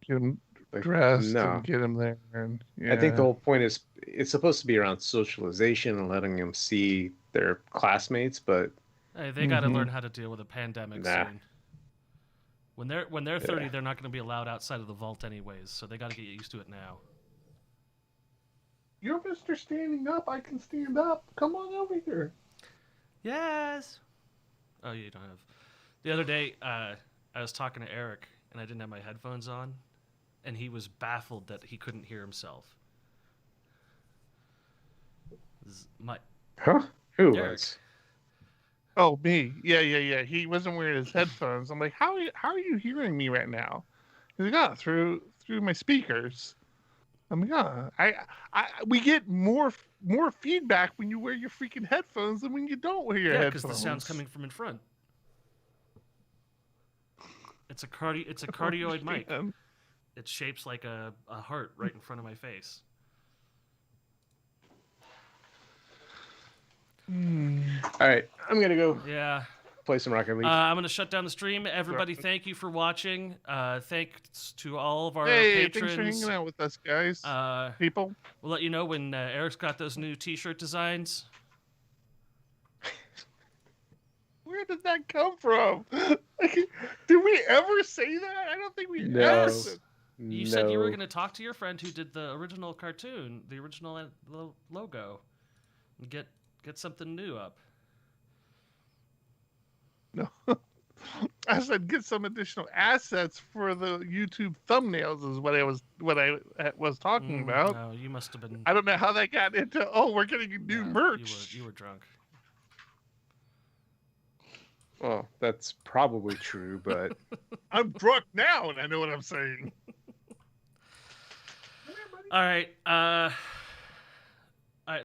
Get them dressed and get them there. And, I think the whole point is it's supposed to be around socialization and letting them see their classmates, but hey, they got to learn how to deal with a pandemic soon. When they're 30, they're not going to be allowed outside of the vault anyways, so they got to get used to it now. You're Mr. Standing Up. I can stand up. Come on over here. Yes. Oh, you don't have The other day, I was talking to Eric, and I didn't have my headphones on, and he was baffled that he couldn't hear himself. Huh? Who Eric. was? Oh, me. Yeah. He wasn't wearing his headphones. I'm like, how are you hearing me right now? He's like, oh, through my speakers. I'm like, oh, we get more feedback when you wear your freaking headphones than when you don't wear your headphones. Yeah, because the sound's coming from in front. It's a cardioid mic. It's shaped like a heart right in front of my face. All right, I'm gonna go. Yeah. Play some Rocket League. I'm gonna shut down the stream. Everybody, thank you for watching. Thanks to all of our Hey, patrons. thanks for hanging out with us, guys. People. We'll let you know when Eric's got those new T-shirt designs. Where did that come from? Did we ever say that? I don't think we ever said. You said you were going to talk to your friend who did the original cartoon, the original logo, and get something new up. No, I said get some additional assets for the YouTube thumbnails. Is what I was talking about. No, you must have been. I don't know how that got into. Oh, we're getting new merch. You were drunk. Well, that's probably true, but I'm drunk now, and I know what I'm saying. All right.